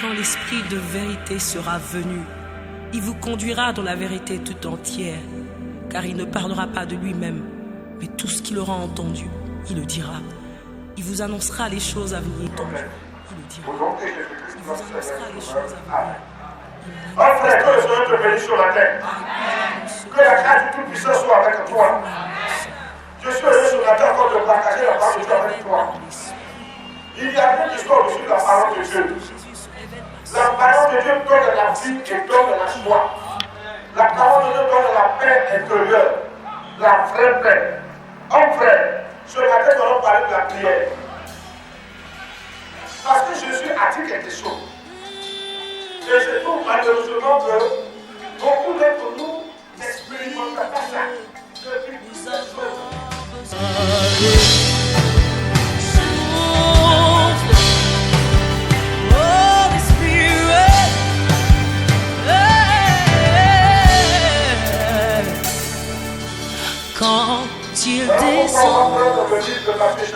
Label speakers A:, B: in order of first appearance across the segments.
A: quand l'Esprit de vérité sera venu, il vous conduira dans la vérité tout entière, car il ne parlera pas de lui-même, mais tout ce qu'il aura entendu, il le dira. Il vous annoncera les choses à venir. Il le dira. Il vous annoncera les choses à venir.
B: Oh frère, que le Seigneur te bénisse sur la terre. Que la grâce du Tout-Puissant soit avec toi. Je suis heureux sur la terre encore de partager la parole de Dieu avec toi. Il y a beaucoup d'histoires dessus la parole de Dieu. La parole de Dieu donne la vie et donne la joie. La parole de Dieu donne la paix intérieure. La vraie paix. Oh frère, ce matin nous allons parler de la prière. Parce que Jésus a dit quelque chose. Et je trouve malheureusement que beaucoup d'entre nous n'expérimentent pas ça. Depuis nous avons besoin.
A: Quand il descend,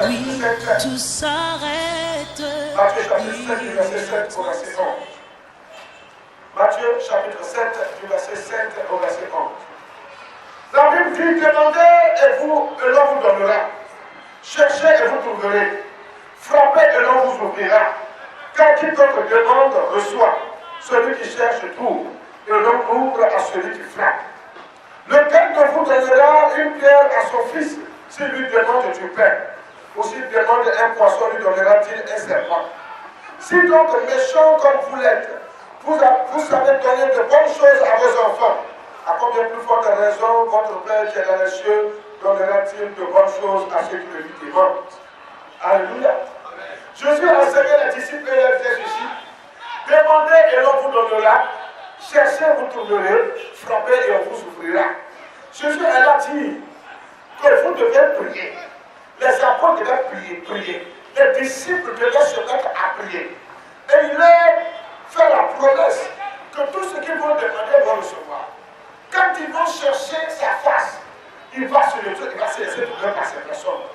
A: oui, tout s'arrête.
B: Matthieu chapitre 7 du verset 7 au verset 11. Matthieu chapitre 7 du verset 7 au verset 11. La Bible dit, demandez et l'on vous donnera. Cherchez et vous trouverez. Frappez et l'on vous ouvrira. Car quiconque demande reçoit. Celui qui cherche trouve. Et l'on ouvre à celui qui frappe. Lequel de vous donnera une pierre à son fils s'il lui demande du pain? Ou s'il demande un poisson, lui donnera-t-il un serpent? Si donc méchant comme vous l'êtes, vous savez donner de bonnes choses à vos enfants, à combien plus forte raison votre Père qui est dans les cieux donnera-t-il de bonnes choses à ceux qui le lui demandent? Alléluia. Jésus a enseigné les disciples et les disait ceci: demandez et l'on vous donnera. Cherchez, vous trouverez, frappez et on vous ouvrira. Jésus, elle a dit que vous devez prier. Les apôtres devaient prier. Les disciples devaient se mettre à prier. Et il leur fait la promesse que tout ce qu'ils vont demander vont recevoir. Quand ils vont chercher sa face, il va se laisser trouver par ces personnes.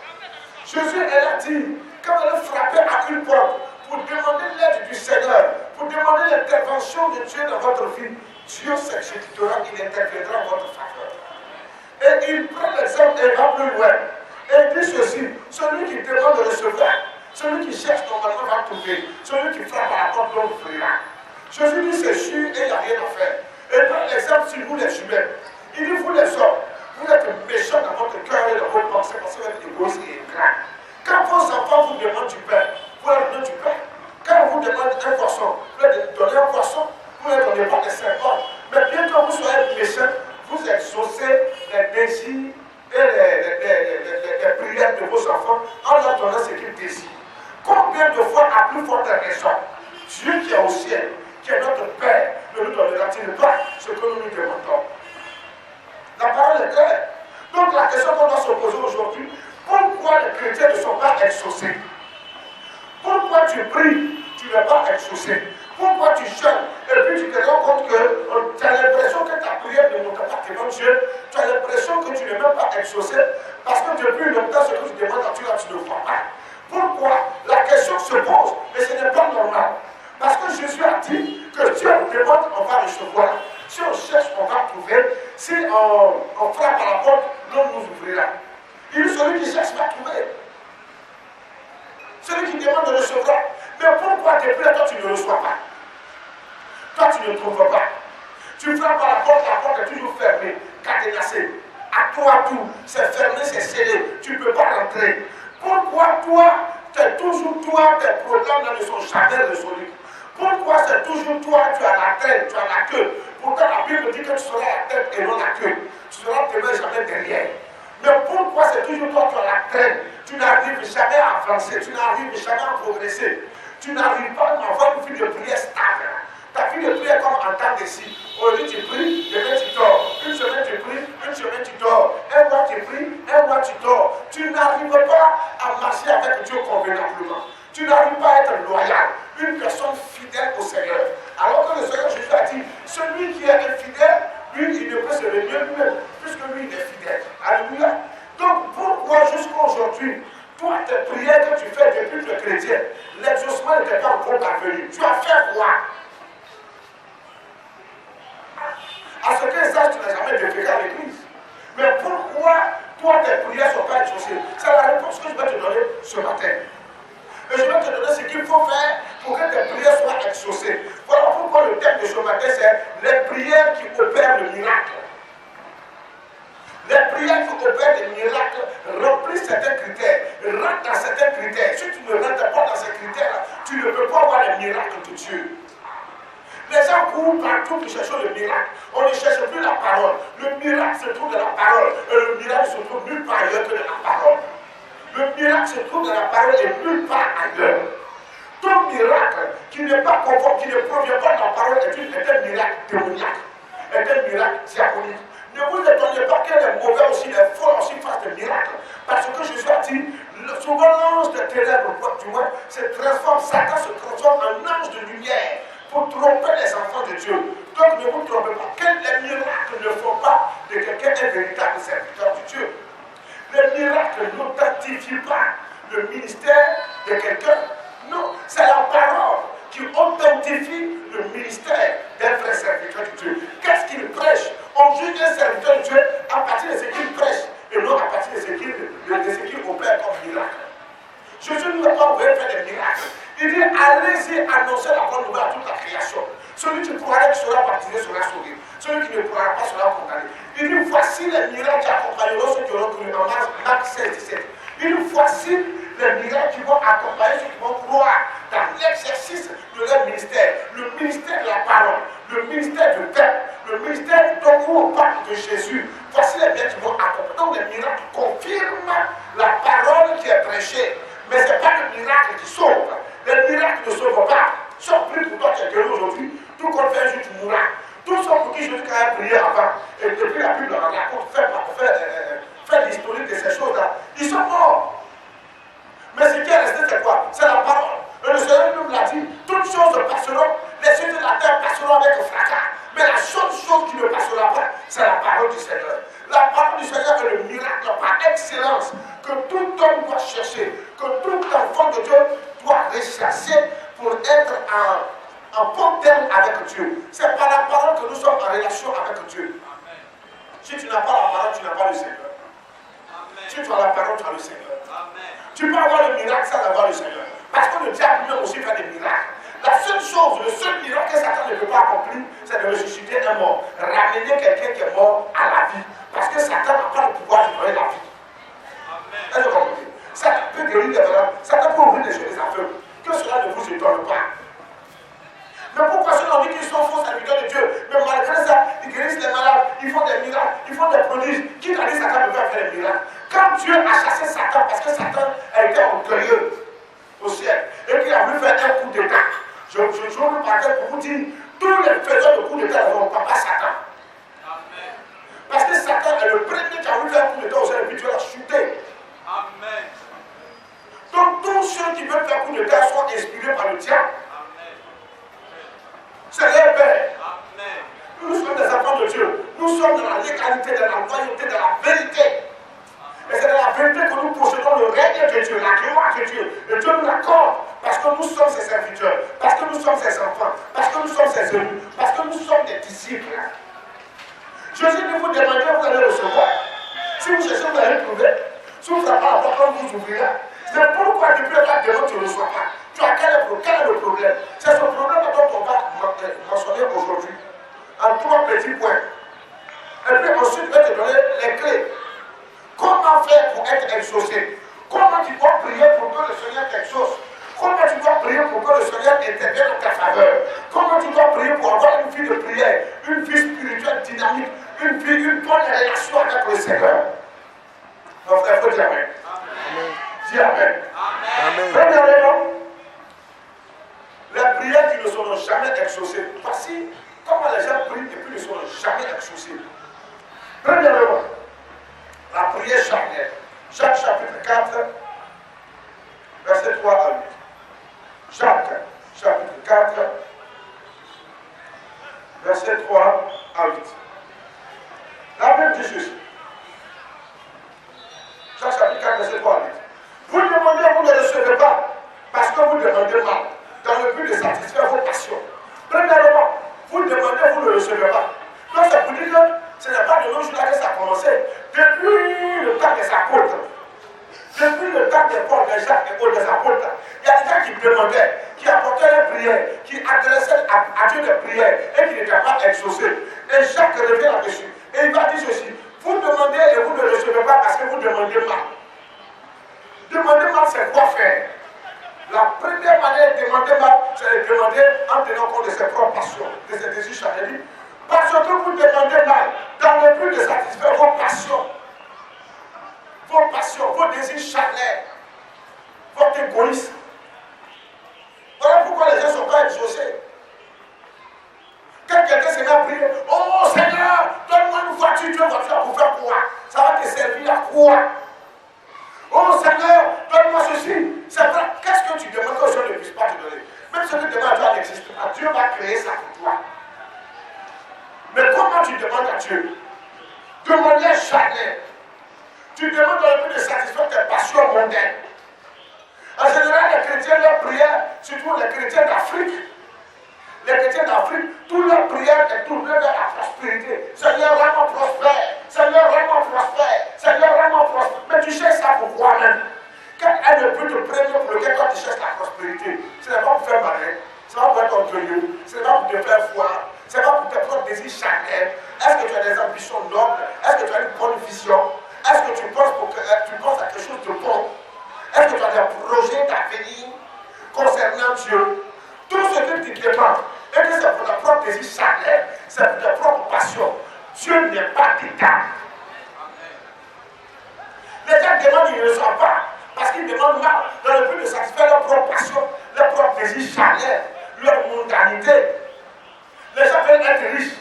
B: Jésus, elle a dit, quand elle frappait à une porte, pour demander l'aide du Seigneur, pour demander l'intervention de Dieu dans votre vie, Dieu s'exécutera, il interviendra en votre faveur. Et il prend l'exemple et va plus loin. Et il dit ceci: celui qui demande de recevoir, celui qui cherche normalement va trouver, celui qui frappe à la porte l'on ouvrira. Jésus dit c'est sûr et il n'y a rien à faire. Et il prend l'exemple sur vous les humains. Il dit vous les hommes, vous êtes méchants dans votre cœur et dans vos pensées parce que vous êtes égoïstes et ingrats. Quand vos enfants vous demandent du pain, vous leur donnez du pain. Quand on vous demande un poisson, vous leur donnez un poisson, vous ne leur donnez pas des serpents. Mais bien que vous soyez méchants, vous exaucez les désirs et les prières de vos enfants en leur donnant ce qu'ils désirent. Combien de fois, à plus forte raison, Dieu qui est au ciel, qui est notre Père, ne nous donnera-t-il pas ce que nous nous demandons? La parole est claire. Donc la question qu'on doit se poser aujourd'hui: pourquoi les chrétiens ne sont pas exaucés? Pourquoi tu pries, tu n'es pas exaucé? Pourquoi tu jeûnes et puis tu te rends compte que tu as l'impression que ta prière ne monte pas devant Dieu, tu as l'impression que tu n'es même pas exaucé parce que depuis longtemps ce que tu demandes à Dieu là, tu ne vois pas. Pourquoi? La question se pose, mais ce n'est pas normal. Parce que Jésus a dit que si on demande, on va recevoir. Si on cherche, on va trouver. Si on frappe à la porte, l'on nous ouvrira. Il dit celui qui cherche va trouver. Celui qui demande de recevoir. Mais pourquoi depuis là, toi tu ne reçois pas? Toi tu ne trouves pas. Tu frappes à la porte est toujours fermée, cadenassée. À toi tout, c'est fermé, c'est scellé. Tu ne peux pas rentrer. Pourquoi toi, tes problèmes ne sont jamais résolus? Pourquoi c'est toujours toi, tu as la tête, tu as la queue? Pourtant la Bible dit que tu seras la tête et non la queue. Tu seras devant, jamais derrière. Mais pourquoi c'est toujours toi, tu as la tête? Tu n'arrives jamais à avancer, tu n'arrives jamais à progresser. Tu n'arrives pas à avoir une vie de prière stable. Ta vie de prière comme en temps d'ici. Aujourd'hui tu pries, demain tu dors. Une semaine tu pries, une semaine tu dors. Un mois tu pries, un mois tu dors. Tu n'arrives pas à marcher avec Dieu convenablement. Tu n'arrives pas à être loyal, une personne fidèle au Seigneur. Alors que le Seigneur Jésus a dit, celui qui est infidèle, lui, il ne peut se réunir lui-même, puisque lui, il est fidèle. Alléluia. Donc, pourquoi jusqu'à aujourd'hui, Toi, tes prières que tu fais depuis que tu es chrétien, l'exaucement n'était pas encore parvenu. Tu as fait quoi? À ce que ça, tu n'as jamais déféré à l'église. Mais pourquoi toi, tes prières ne sont pas exaucées? C'est la réponse que je vais te donner ce matin. Et je vais te donner ce qu'il faut faire pour que tes prières soient exaucées. Voilà pourquoi le thème de ce matin, c'est les prières qui opèrent le miracle. Les prières qui opèrent des miracles remplissent certains critères, rentrent dans certains critères. Si tu ne rentres pas dans ces critères-là, tu ne peux pas avoir les miracles de Dieu. Les gens courent partout pour chercher le miracle. On ne cherche plus la parole. Le miracle se trouve dans la parole. Et le miracle se trouve nulle part ailleurs que dans la parole. Le miracle se trouve dans la parole et nulle part ailleurs. Tout miracle qui n'est pas conforme, qui ne provient pas de la parole est un miracle démoniaque, est un miracle diabolique. Ne vous étonnez pas que les mauvais aussi, les folles aussi fassent des miracles. Parce que Jésus a dit, souvent l'ange des ténèbres, du moins, Satan se transforme en ange de lumière pour tromper les enfants de Dieu. Donc ne vous trompez pas, que les miracles ne font pas de quelqu'un un véritable serviteur de Dieu. Les miracles n'authentifient pas le ministère de quelqu'un. Non, c'est la parole qui authentifie le ministère d'un vrai serviteur de Dieu. Qu'est-ce qu'il prêche? On juge un serviteur de Dieu à partir de ce qu'il prêche et non à partir de ce qu'il opère comme miracle. Jésus ne va pas ouvrir faire des miracles. Il dit, allez-y annoncer la bonne nouvelle à toute la création. Celui qui croira qui sera baptisé sera sauvé. Celui qui ne croira pas sera condamné. Il dit, voici les miracles qui accompagneront ceux qui auront cru en Marc 16, 17. Il dit, voici les miracles qui vont accompagner ceux qui vont croire dans l'exercice de leur ministère. Le ministère de la parole, le ministère du peuple, le ministère dont on parle de Jésus. Voici les miracles qui vont accompagner. Donc les miracles confirment la parole qui est prêchée. Mais ce n'est pas le miracle qui sauve. Les miracles ne sauvent pas. Sauf plus pour toi qui es guéri aujourd'hui. Tout compte fait un jour, tu mourras. Tous ceux pour qui Jésus a prié avant. Et depuis la Bible raconte, fait l'historique de ces choses-là. Ils sont morts. Mais ce qui est resté, c'est quoi? C'est la parole. Et le Seigneur nous l'a dit. Toutes choses passeront. Les cieux de la terre passeront avec fracas. Mais la seule chose qui ne passera pas, c'est la parole du Seigneur. La parole du Seigneur est le miracle par excellence que tout homme doit chercher, que tout enfant de Dieu doit rechercher pour être en bon terme avec Dieu. C'est par la parole que nous sommes en relation avec Dieu. Amen. Si tu n'as pas la parole, tu n'as pas le Seigneur. Amen. Si tu as la parole, tu as le Seigneur. Amen. Tu peux avoir le miracle sans avoir le Seigneur. Parce que le diable lui aussi fait des miracles. La seule chose, le seul miracle que Satan ne peut pas accomplir, c'est de ressusciter un mort. Ramener quelqu'un qui est mort à la vie. Parce que Satan n'a pas le pouvoir de donner la vie. Est-ce que vous comprenez? Satan peut guérir des malades, Satan peut ouvrir des yeux des aveugles. Que cela ne vous étonne pas. Mais pourquoi ceux-là dit qu'ils sont faux serviteurs de Dieu? Mais malgré ça, ils guérissent les malades, ils font des miracles, ils font des prodiges. Qui t'a dit que Satan ne peut pas faire des miracles? Quand Dieu a chassé Satan, parce que Satan a été orgueilleux au ciel, et qu'il a voulu faire un coup d'état, je vous parle pour vous dire, tous les faiseurs de coups d'état ne vont pas Satan. Amen. Parce que Satan est le premier qui a voulu faire un coup d'état au ciel, et puis Dieu l'a chuté. Amen. Donc tous ceux qui veulent faire coup d'état sont inspirés par le diable. C'est leur père. Amen. Nous sommes des enfants de Dieu. Nous sommes dans la légalité, dans la loyauté, dans la vérité. Et c'est dans la vérité que nous possédons le règne de Dieu, la gloire de Dieu. Et Dieu nous l'accorde parce que nous sommes ses serviteurs, parce que nous sommes ses enfants, parce que nous sommes ses élus, parce que nous sommes des disciples. Jésus ne vous demandez, vous allez recevoir. Si vous cherchez, vous allez trouver. Si vous ne faites pas la porte, on vous ouvrira. C'est pourquoi depuis la demande, tu ne reçois pas. Tu as quel est le problème? C'est ce problème dont on va mentionner aujourd'hui. En 3 petits points. Et puis ensuite, je vais te donner les clés. Comment faire pour être exaucé? Comment tu dois prier pour que le Seigneur t'exauce? Comment tu dois prier pour que le Seigneur intervienne en ta faveur? Comment tu dois prier pour avoir une vie de prière, une vie spirituelle dynamique, une bonne relation avec le Seigneur? Mon frère, il faut dire Amen. Dis Amen. Amen. Premièrement, les prières qui ne seront jamais exaucées. Voici comment les gens prient et puis ne seront jamais exaucés. Premièrement, la prière charnelle. Jacques chapitre 4, verset 3 à 8. Jacques chapitre 4, verset 3 à 8. La Bible dit ceci. Jacques chapitre 4, verset 3 à 8. Vous ne vous demandez mal, dans le but de satisfaire vos passions. Premièrement, vous demandez, vous ne recevez pas. Donc c'est pour dire que ce n'est pas de nos jours là que ça a commencé. Depuis le temps des apôtres, depuis le temps des Paul, des Jacques et des apôtres, il y a des gens qui demandaient, qui apportaient les prières, qui adressaient à Dieu des prières et qui n'étaient pas exaucés. Et Jacques revient là-dessus. Et il va dire ceci, vous demandez et vous ne recevez pas parce que vous demandez mal. Demander mal, c'est quoi faire? La première manière de demander mal, c'est de demander en tenant compte de ses propres passions, de ses désirs charnels. Parce que vous demandez mal, dans le but de satisfaire vos passions, vos désirs charnels, votre égoïsme. Voilà pourquoi les gens ne sont pas exaucés. Quand quelqu'un se met à prier, oh Seigneur, donne-moi une voiture, tu veux une voiture pour faire quoi? Ça va te servir à quoi? Oh Seigneur, donne-moi ceci. C'est vrai, qu'est-ce que tu demandes que je ne puisse pas te donner? Même ce que tu demandes à Dieu n'existe pas. Dieu va créer ça pour toi. Mais comment tu demandes à Dieu? De manière charnelle. Tu demandes dans le but de satisfaire tes passions mondaines. En général, les chrétiens, leurs prières, surtout les chrétiens d'Afrique, toutes leurs prières sont tournées vers la prospérité. Seigneur, rends-moi prospère. Seigneur, rends-moi prospère. Seigneur, rends-moi prospère. Mais tu cherches ça pour quoi même? Quel est le but de premier pour lequel toi tu cherches la prospérité? Ce n'est pas pour faire malin. Ce n'est pas pour être orgueilleux. Ce n'est pas pour te faire foire. Ce n'est pas pour tes propres désirs charnels. Est-ce que tu as des ambitions nobles? Est-ce que tu as une bonne vision? Est-ce que tu penses à quelque chose de bon? Est-ce que tu as des projets d'avenir concernant Dieu? Tout ce que tu demandes, et que c'est pour ta propre désir charnel, c'est pour ta propre passion. Dieu n'est pas d'état. Les gens demandent, ils ne reçoivent pas, parce qu'ils demandent mal, dans le but de satisfaire leur propre passion, leur propre désir charnel, leur mondanité. Les gens veulent être riches.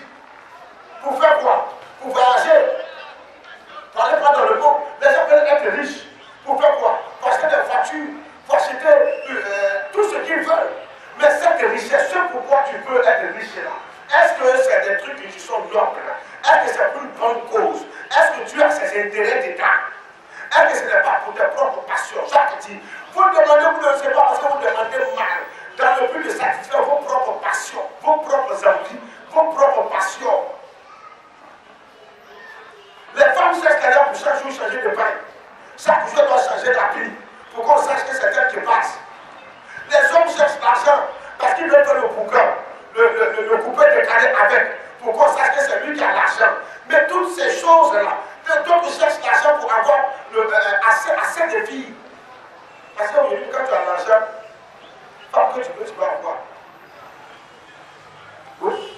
B: Pour faire quoi? Pour voyager. Pour aller pas dans le monde. Les gens veulent être riches. Pour faire quoi? Pour acheter des voitures, pour acheter tout ce qu'ils veulent. Mais cette richesse, ce pourquoi tu peux être riche là, est-ce que c'est des trucs qui sont nobles? Est-ce que c'est pour une bonne cause? Est-ce que tu as ces intérêts d'État? Est-ce que ce n'est pas pour tes propres passions? Jacques dit, vous demandez, vous ne savez pas parce que vous demandez mal, dans le but de satisfaire vos propres passions, vos propres envies, vos propres passions. Les femmes cherchent d'ailleurs pour chaque jour changer de pain. Chaque jour doit changer d'habit pour qu'on sache que c'est elle qui passe. Les hommes cherchent l'argent parce qu'ils veulent faire le bouquin, le coupé de carré avec, pour qu'on sache que c'est lui qui a l'argent. Mais toutes ces choses-là, d'autres cherchent l'argent pour avoir assez de filles. Parce qu'aujourd'hui, quand tu as l'argent, pas que tu peux avoir. Oui.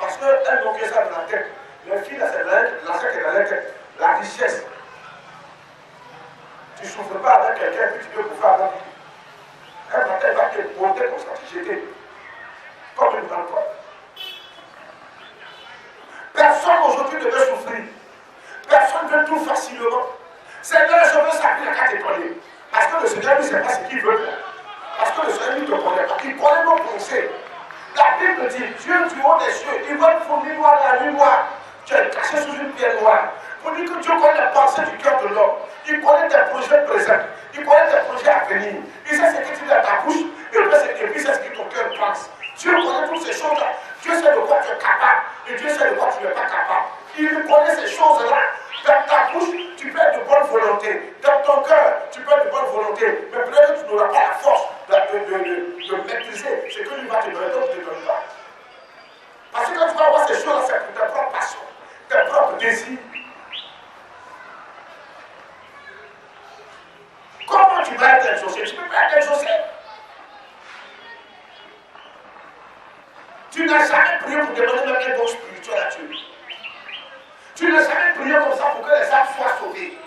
B: Parce qu'elles n'ont que ça dans la tête. Les filles, là, c'est l'argent qui est dans la tête. La richesse. Tu ne souffres pas avec quelqu'un que tu peux pouvoir avec. Un matin, il va te monter comme ça, te jeter. Comme une grande porte. Personne aujourd'hui ne veut souffrir. Personne ne veut tout facilement. Seigneur, je veux s'appeler à t'écoller. Parce que le Seigneur ne sait pas ce qu'il veut faire. Parce que le Seigneur ne te connaît pas. Il connaît nos pensées. La Bible dit, Dieu du haut des cieux, il voit une fourmi noire dans la nuit noire. Tu es caché sous une pierre noire. Pour dire que Dieu connaît les pensées du cœur de l'homme. Il connaît tes projets présents. Il connaît tes projets à venir. Il sait ce que tu dis dans ta bouche. Et puis c'est ce que ton cœur pense. Dieu connaît toutes ces choses-là. Dieu sait de quoi tu es capable. Et Dieu sait de quoi tu n'es pas capable. Il connaît ces choses-là. Dans ta bouche, tu peux être de bonne volonté. Dans ton cœur, tu peux être de bonne volonté. Mais peut-être que tu n'auras pas la force de maîtriser ce que lui va te donner. Donc tu ne te donnes pas. Parce que quand tu vas avoir ces choses-là, c'est pour tes propres passions, tes propres désirs. Comment tu vas être exaucé? Tu ne peux pas être exaucé. Tu n'as jamais prié pour demander même un don spirituel à Dieu. Tu n'as jamais prié comme ça pour que les âmes soient sauvées.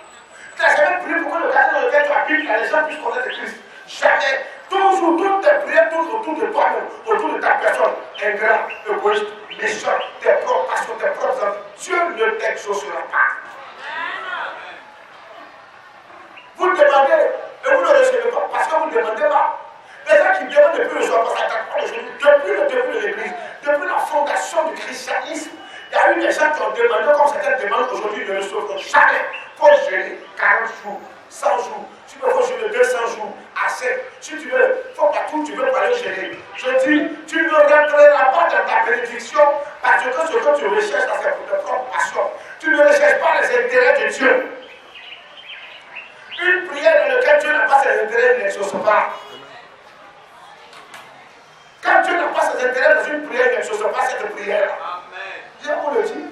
B: Tu n'as jamais prié pour que le quartier dans lequel tu habites, les gens puissent connaître Christ. Jamais. Toujours, toutes tes prières tournent autour de toi-même, autour de ta personne. Ingrat, égoïste, méchant, tes propres passions, tes propres envies. Dieu ne t'exaucera pas. Vous demandez et vous ne recevez pas parce que vous ne demandez pas. Les gens qui demandent depuis le soir, parce que depuis le début de l'Église, depuis la fondation du christianisme, il y a eu des gens qui ont demandé, comme certaines demandent aujourd'hui, ne recevront jamais. Il faut jeûner 40 jours, 100 jours. Tu peux jeûner 200 jours, à 7. Si tu veux, il faut partout, tu veux pas le gêner. Je dis, tu ne rentreras pas dans ta bénédiction parce que ce que tu recherches, c'est pour ta propre passion. Tu ne recherches pas les intérêts de Dieu. Une prière dans laquelle Dieu n'a pas ses intérêts n'exauce pas. Quand Dieu n'a pas ses intérêts dans une prière, il n'exauce pas cette prière. Dieu vous le dit.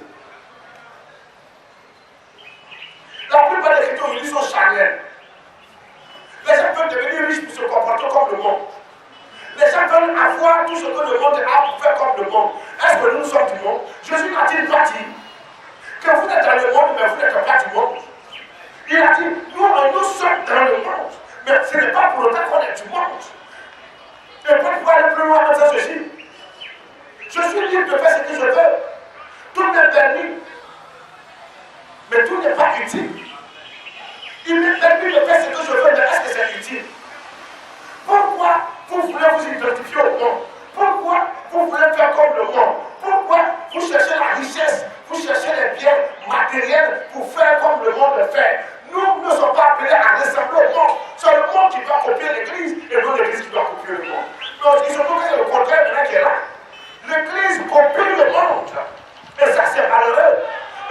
B: La plupart des chrétiens aujourd'hui sont charnels. Les gens veulent devenir riches pour se comporter comme le monde. Les gens veulent avoir tout ce que le monde a pour faire comme le monde. Est-ce que nous sommes du monde? Jésus n'a-t-il pas dit que vous êtes dans le monde, mais vous n'êtes pas du monde? Il a dit, nous sommes dans le monde, mais ce n'est pas pour autant qu'on est du monde. Et pour pouvoir aller plus loin en disant ceci, je suis libre de faire ce que je veux. Tout m'est permis, mais tout n'est pas utile. Il m'est permis de faire ce que je veux, mais est-ce que c'est utile? Pourquoi vous voulez vous identifier au monde? Pourquoi vous voulez faire comme le monde? Pourquoi vous cherchez la richesse, vous cherchez les biens matériels pour faire comme le monde le fait? Nous ne sommes pas appelés à ressembler au monde. C'est le monde qui doit copier l'Église et non l'Église qui doit copier le monde. Donc il se trouve que c'est le contraire maintenant qui est là. L'Église copie le monde. Et ça c'est malheureux.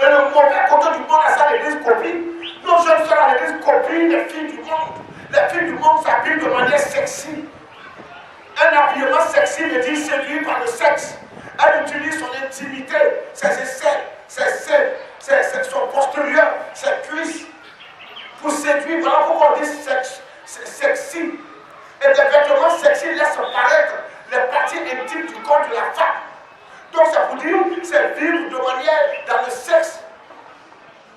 B: Et le mauvais côté du monde, à ça l'Église copie. Nos jeunes sœurs à l'Église copient les filles du monde. Les filles du monde s'habillent de manière sexy. Un habillement sexy veut dire séduit par le sexe. Elle utilise son intimité, ses aisselles, son postérieur, ses cuisses pour séduire. Voilà pourquoi on dit sexy. Et des vêtements sexy laissent paraître les parties intimes du corps de la femme. Donc ça veut dire c'est vivre de manière dans le sexe,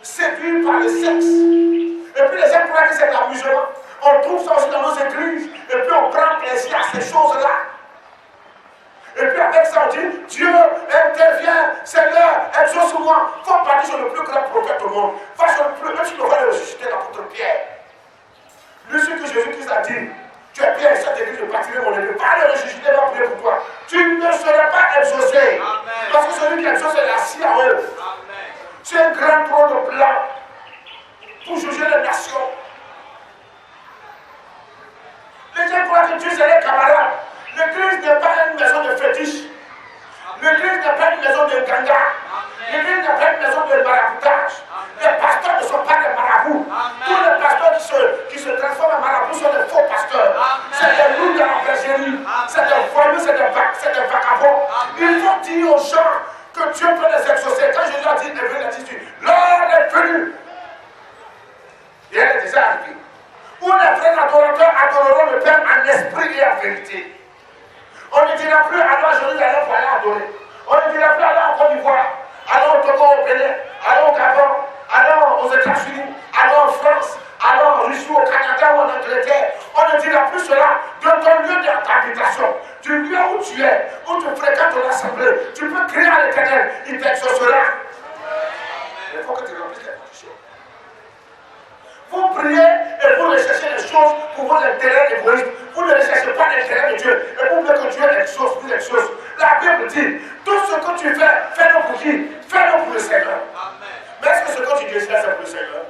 B: séduit par le sexe. Et puis les gens croient que c'est de l'amusement. On trouve ça aussi dans nos églises. Et puis on prend plaisir à ces choses-là. Et puis avec ça on dit, Dieu intervient, Seigneur, exauce-moi. Il faut partir sur le plus grand prophète au monde. Va sur le plus, même si on va le ressusciter l'apôtre Pierre. Lui, ce que Jésus-Christ a dit, tu es Pierre, cette église, je partirai mon église. Va le ressusciter, va prier pour toi. Tu ne seras pas exaucé. Amen. Parce que celui qui exauce est assis à eux. C'est un grand trône blanc pour juger les nations. Les gens croient que Dieu c'est les camarades. L'église n'est pas une maison de fétiche. L'église n'est pas une maison de ganga. L'église n'est pas une maison de maraboutage. Les pasteurs ne sont pas des marabouts. Tous les pasteurs qui se transforment en marabouts sont des faux pasteurs. C'est des loups de la bergerie. C'est des voyous, c'est des vagabonds. Il faut dire aux gens que Dieu peut les exaucer. Quand Jésus a dit, il a dit, l'heure est venue. Et elle est déjà arrivée. Où les vrais adorateurs adoreront le Père en esprit et en vérité. On ne dira plus allons à Jérusalem pour aller adorer. On ne dira plus allons en Côte d'Ivoire, allons au Togo, au Bénin, allons au Gabon, allons aux États-Unis, allons en France, allons en Russie, au Canada ou en Angleterre. On ne dira plus cela de ton lieu d'habitation, du lieu où tu es, où tu fréquentes l'assemblée. Tu peux crier à l'Éternel, il t'exaucera. Il faut que tu remplisses les conditions. Vous priez et vous recherchez les choses pour vos intérêts égoïstes. Vous ne recherchez pas l'intérêt de Dieu. Et vous voulez que Dieu exauce, vous exauce. La Bible dit, tout ce que tu fais, fais-le pour qui? Fais-le pour le Seigneur. Amen. Mais est-ce que ce que tu désires, c'est pour le Seigneur?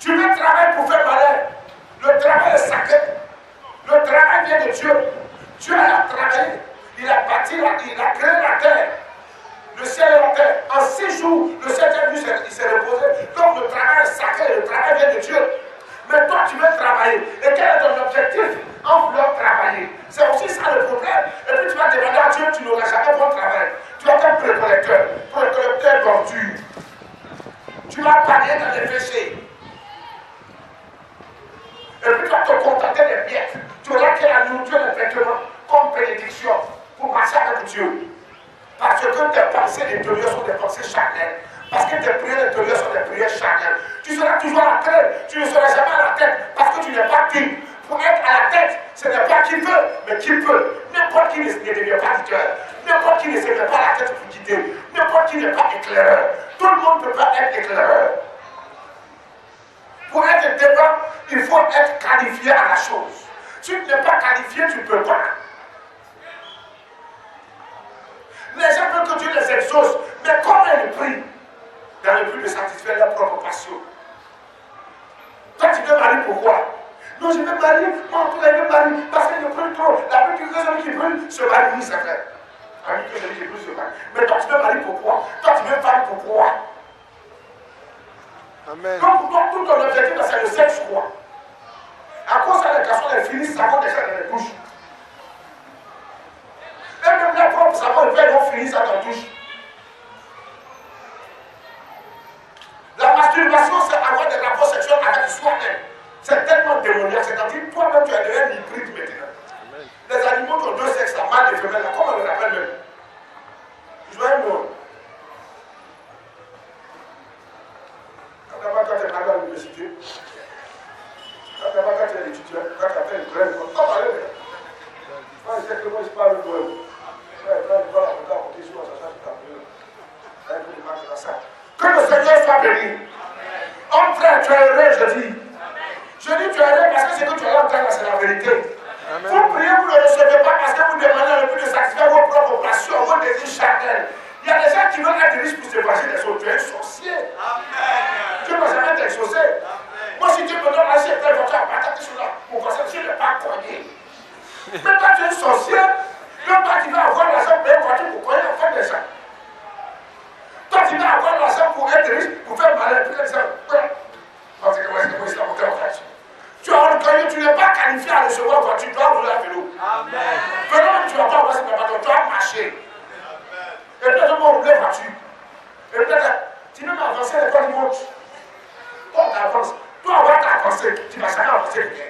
B: Tu veux travailler pour faire malheur. Le travail est sacré. Le travail vient de Dieu. Dieu a travaillé. Il a bâti, il a créé la terre. Le ciel et la terre. En 6 jours, le 7e jour, il s'est reposé. Donc le travail est sacré, le travail vient de Dieu. Mais toi, tu veux travailler. Et quel est ton objectif en voulant travailler? C'est aussi ça le problème. Et puis tu vas demander à Dieu, tu n'auras jamais bon travail. Tu vas être un précollecteur d'ordures. Tu vas panier dans les péchés. Et puis tu vas te contenter des miettes. Tu auras que la nourriture et les vêtements comme bénédiction pour marcher avec Dieu. Parce que tes pensées intérieures sont des pensées charnelles. Parce que tes prières intérieures sont des prières charnelles. Tu seras toujours à la tête. Tu ne seras jamais à la tête parce que tu n'es pas digne. Pour être à la tête, ce n'est pas qui veut, mais qui peut. N'importe qui ne devient pas leader. N'importe qui ne se met pas la tête pour guider. N'importe qui n'est pas éclaireur. Tout le monde ne peut pas être éclaireur. Pour être devant, il faut être qualifié à la chose. Si tu n'es pas qualifié, tu ne peux pas. Les gens veulent que Dieu les exauce, mais comment ils prient? Dans le but de satisfaire leur propre passion. Toi, tu te maries pourquoi? Non, je vais marier. Moi, en tout cas, je vais marier. Parce que je brûle trop. La Bible dit que celui qui brûle se marie. Oui, c'est vrai. La Bible dit que celui qui brûle se marie. Mais toi, tu veux marier pourquoi? Toi, tu veux femme pourquoi?
C: Amen.
B: Donc, pour toi, tout ton objectif, c'est le sexe, quoi. À cause de les garçons, les finissent savon déjà dans les douches. Et même les propres savons, ils vont finir ça dans la douche. La masturbation, c'est avoir des rapports sexuels avec soi-même. C'est tellement démoniaque, c'est-à-dire toi-même tu as devenu un hybride maintenant. Amen. Les animaux qui ont deux sexes, la mâle et femelle, comment on les appelle même? Je vois un mot. Quand tu es allé à l'université, quand tu es étudiant, quand tu as fait une grève, on peut parler. Moi, je sais que moi, je parle de toi. Que le Seigneur soit béni. Homme frère, tu es heureux, je dis. Je dis tu es heureux parce que ce que tu as entendre, c'est la vérité. Amen. Vous priez, vous ne le recevez pas parce que vous demandez le but de satisfaire vos propres passions, vos désirs charnels. Il y a des gens qui veulent être riches pour se venger des autres. Tu es un sorcier. Amen. Dieu ne va jamais t'exaucer. Moi, si Dieu me donne assez de temps, tu vas pas sur là. Mon conseil, je ne l'ai pas cogné. Mais toi, tu es un sorcier. Même toi, tu vas avoir l'argent pour payer pour cogner en fait des gens. Toi, tu vas avoir l'argent pour être riche, pour faire malin. Puis les gens, parce que moi, c'est mon cœur. Tu as reconnu, tu n'es pas qualifié à recevoir quand tu dois rouler à vélo. Amen. Vélo, tu ne vas pas avoir ce préparation, tu vas marcher. Et peut-être on va rouler voiture. Et peut-être, tu veux m'avancer les fois du monde. Toi, tu avances. Toi, on va t'avancer. Tu ne vas jamais avancer rien.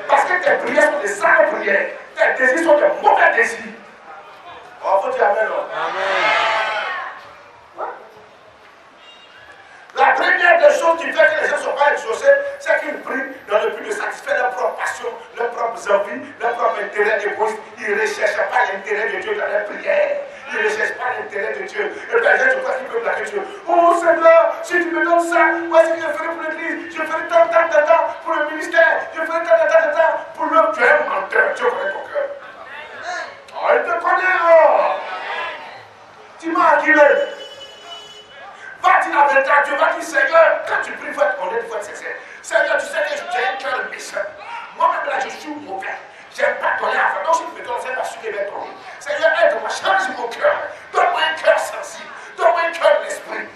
B: Parce que tes prières sont des sales prières. Tes désirs sont des mauvais désirs. Oh, faut dire Amen. Ouais. La première des choses qui fait que les gens ne sont pas exaucés, c'est qu'ils prient dans le but de satisfaire leurs propres passions, leurs propres envies, leurs propres intérêts égoïstes. Ils ne recherchent pas l'intérêt de Dieu dans les prières. Ils ne recherchent pas l'intérêt de Dieu. Et puis les gens, tu crois qu'ils peuvent blaguer Dieu. Oh Seigneur, si tu me donnes ça, moi ce que je ferai pour l'église, je ferai tant de temps pour le ministère, je ferai tant de temps pour le... Tu es un menteur, Dieu connaît ton cœur. Oh, il te connaît, oh. Tu m'as acquilé. Va dire la vérité à Dieu, va dire Seigneur, quand tu pries, il faut être honnête, il faut être sincère. Seigneur, tu sais que j'ai un cœur méchant. Moi-même là, je suis mauvais. J'aime pas donner à faire. Donc si tu me donnes, c'est parce que tu devais donner. Seigneur, aide-moi, change mon cœur. Donne-moi un cœur sensible. Donne-moi un cœur d'esprit.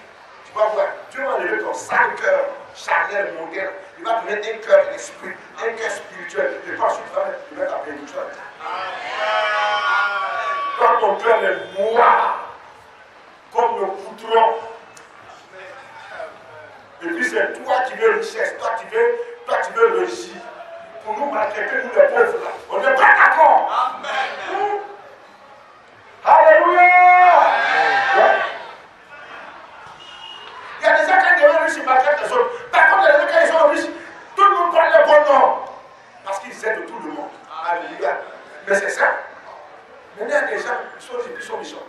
B: Tu vas voir, Dieu va enlever ton sale cœur charnel, moderne. Il va donner un cœur d'esprit, un cœur spirituel. Et puis ensuite, il va mettre la bénédiction. Quand ton cœur est noir, comme le poudron, et puis c'est toi qui veux richesse, toi qui veux réussir. Pour nous maltraiter, nous les pauvres là. On n'est pas d'accord. Amen. Alléluia. Ouais. Il y a des gens qui deviennent riches, ils maltraitent les autres. Par contre, il y a des gens quand ils sont riches, tout le monde parle le bon nom. Parce qu'ils aident tout le monde. Alléluia. Mais c'est ça. Mais il y a des gens qui sont méchants.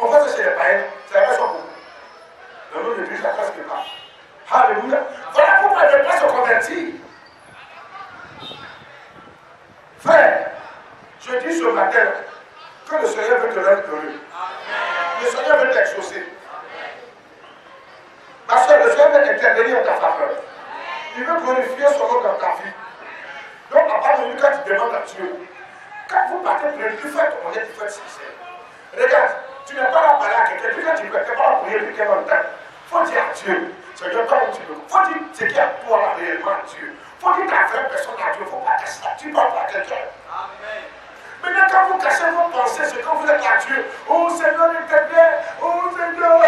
B: On voit ça chez les païens, c'est la raison pour nous. Dans nos églises, la classe qui marche. Alléluia. Voilà pourquoi ils ne veulent pas se convertir. Frère, je dis ce matin que le Seigneur veut te rendre heureux. Le Seigneur veut t'exaucer. Ma soeur, le Seigneur veut intervenir en ta faveur. Il veut glorifier son nom dans ta vie. Donc, à part de lui, quand tu demandes à Dieu, quand vous partez pour lui, il faut être honnête, il faut être sincère. Regarde, tu n'es pas là parler à quelqu'un, puis quand tu ne peux pas prier pour quelqu'un dans le temps, il faut dire à Dieu, Seigneur, comme tu veux. Il faut dire ce qu'il y a pour toi réellement à Dieu. Il faut dire ta vraie personne à Dieu, il ne faut pas cacher ça. Tu parles à quelqu'un. Amen. Maintenant, quand vous cachez vos pensées, c'est quand vous êtes à Dieu. Oh Seigneur, il te plaît. Oh Seigneur,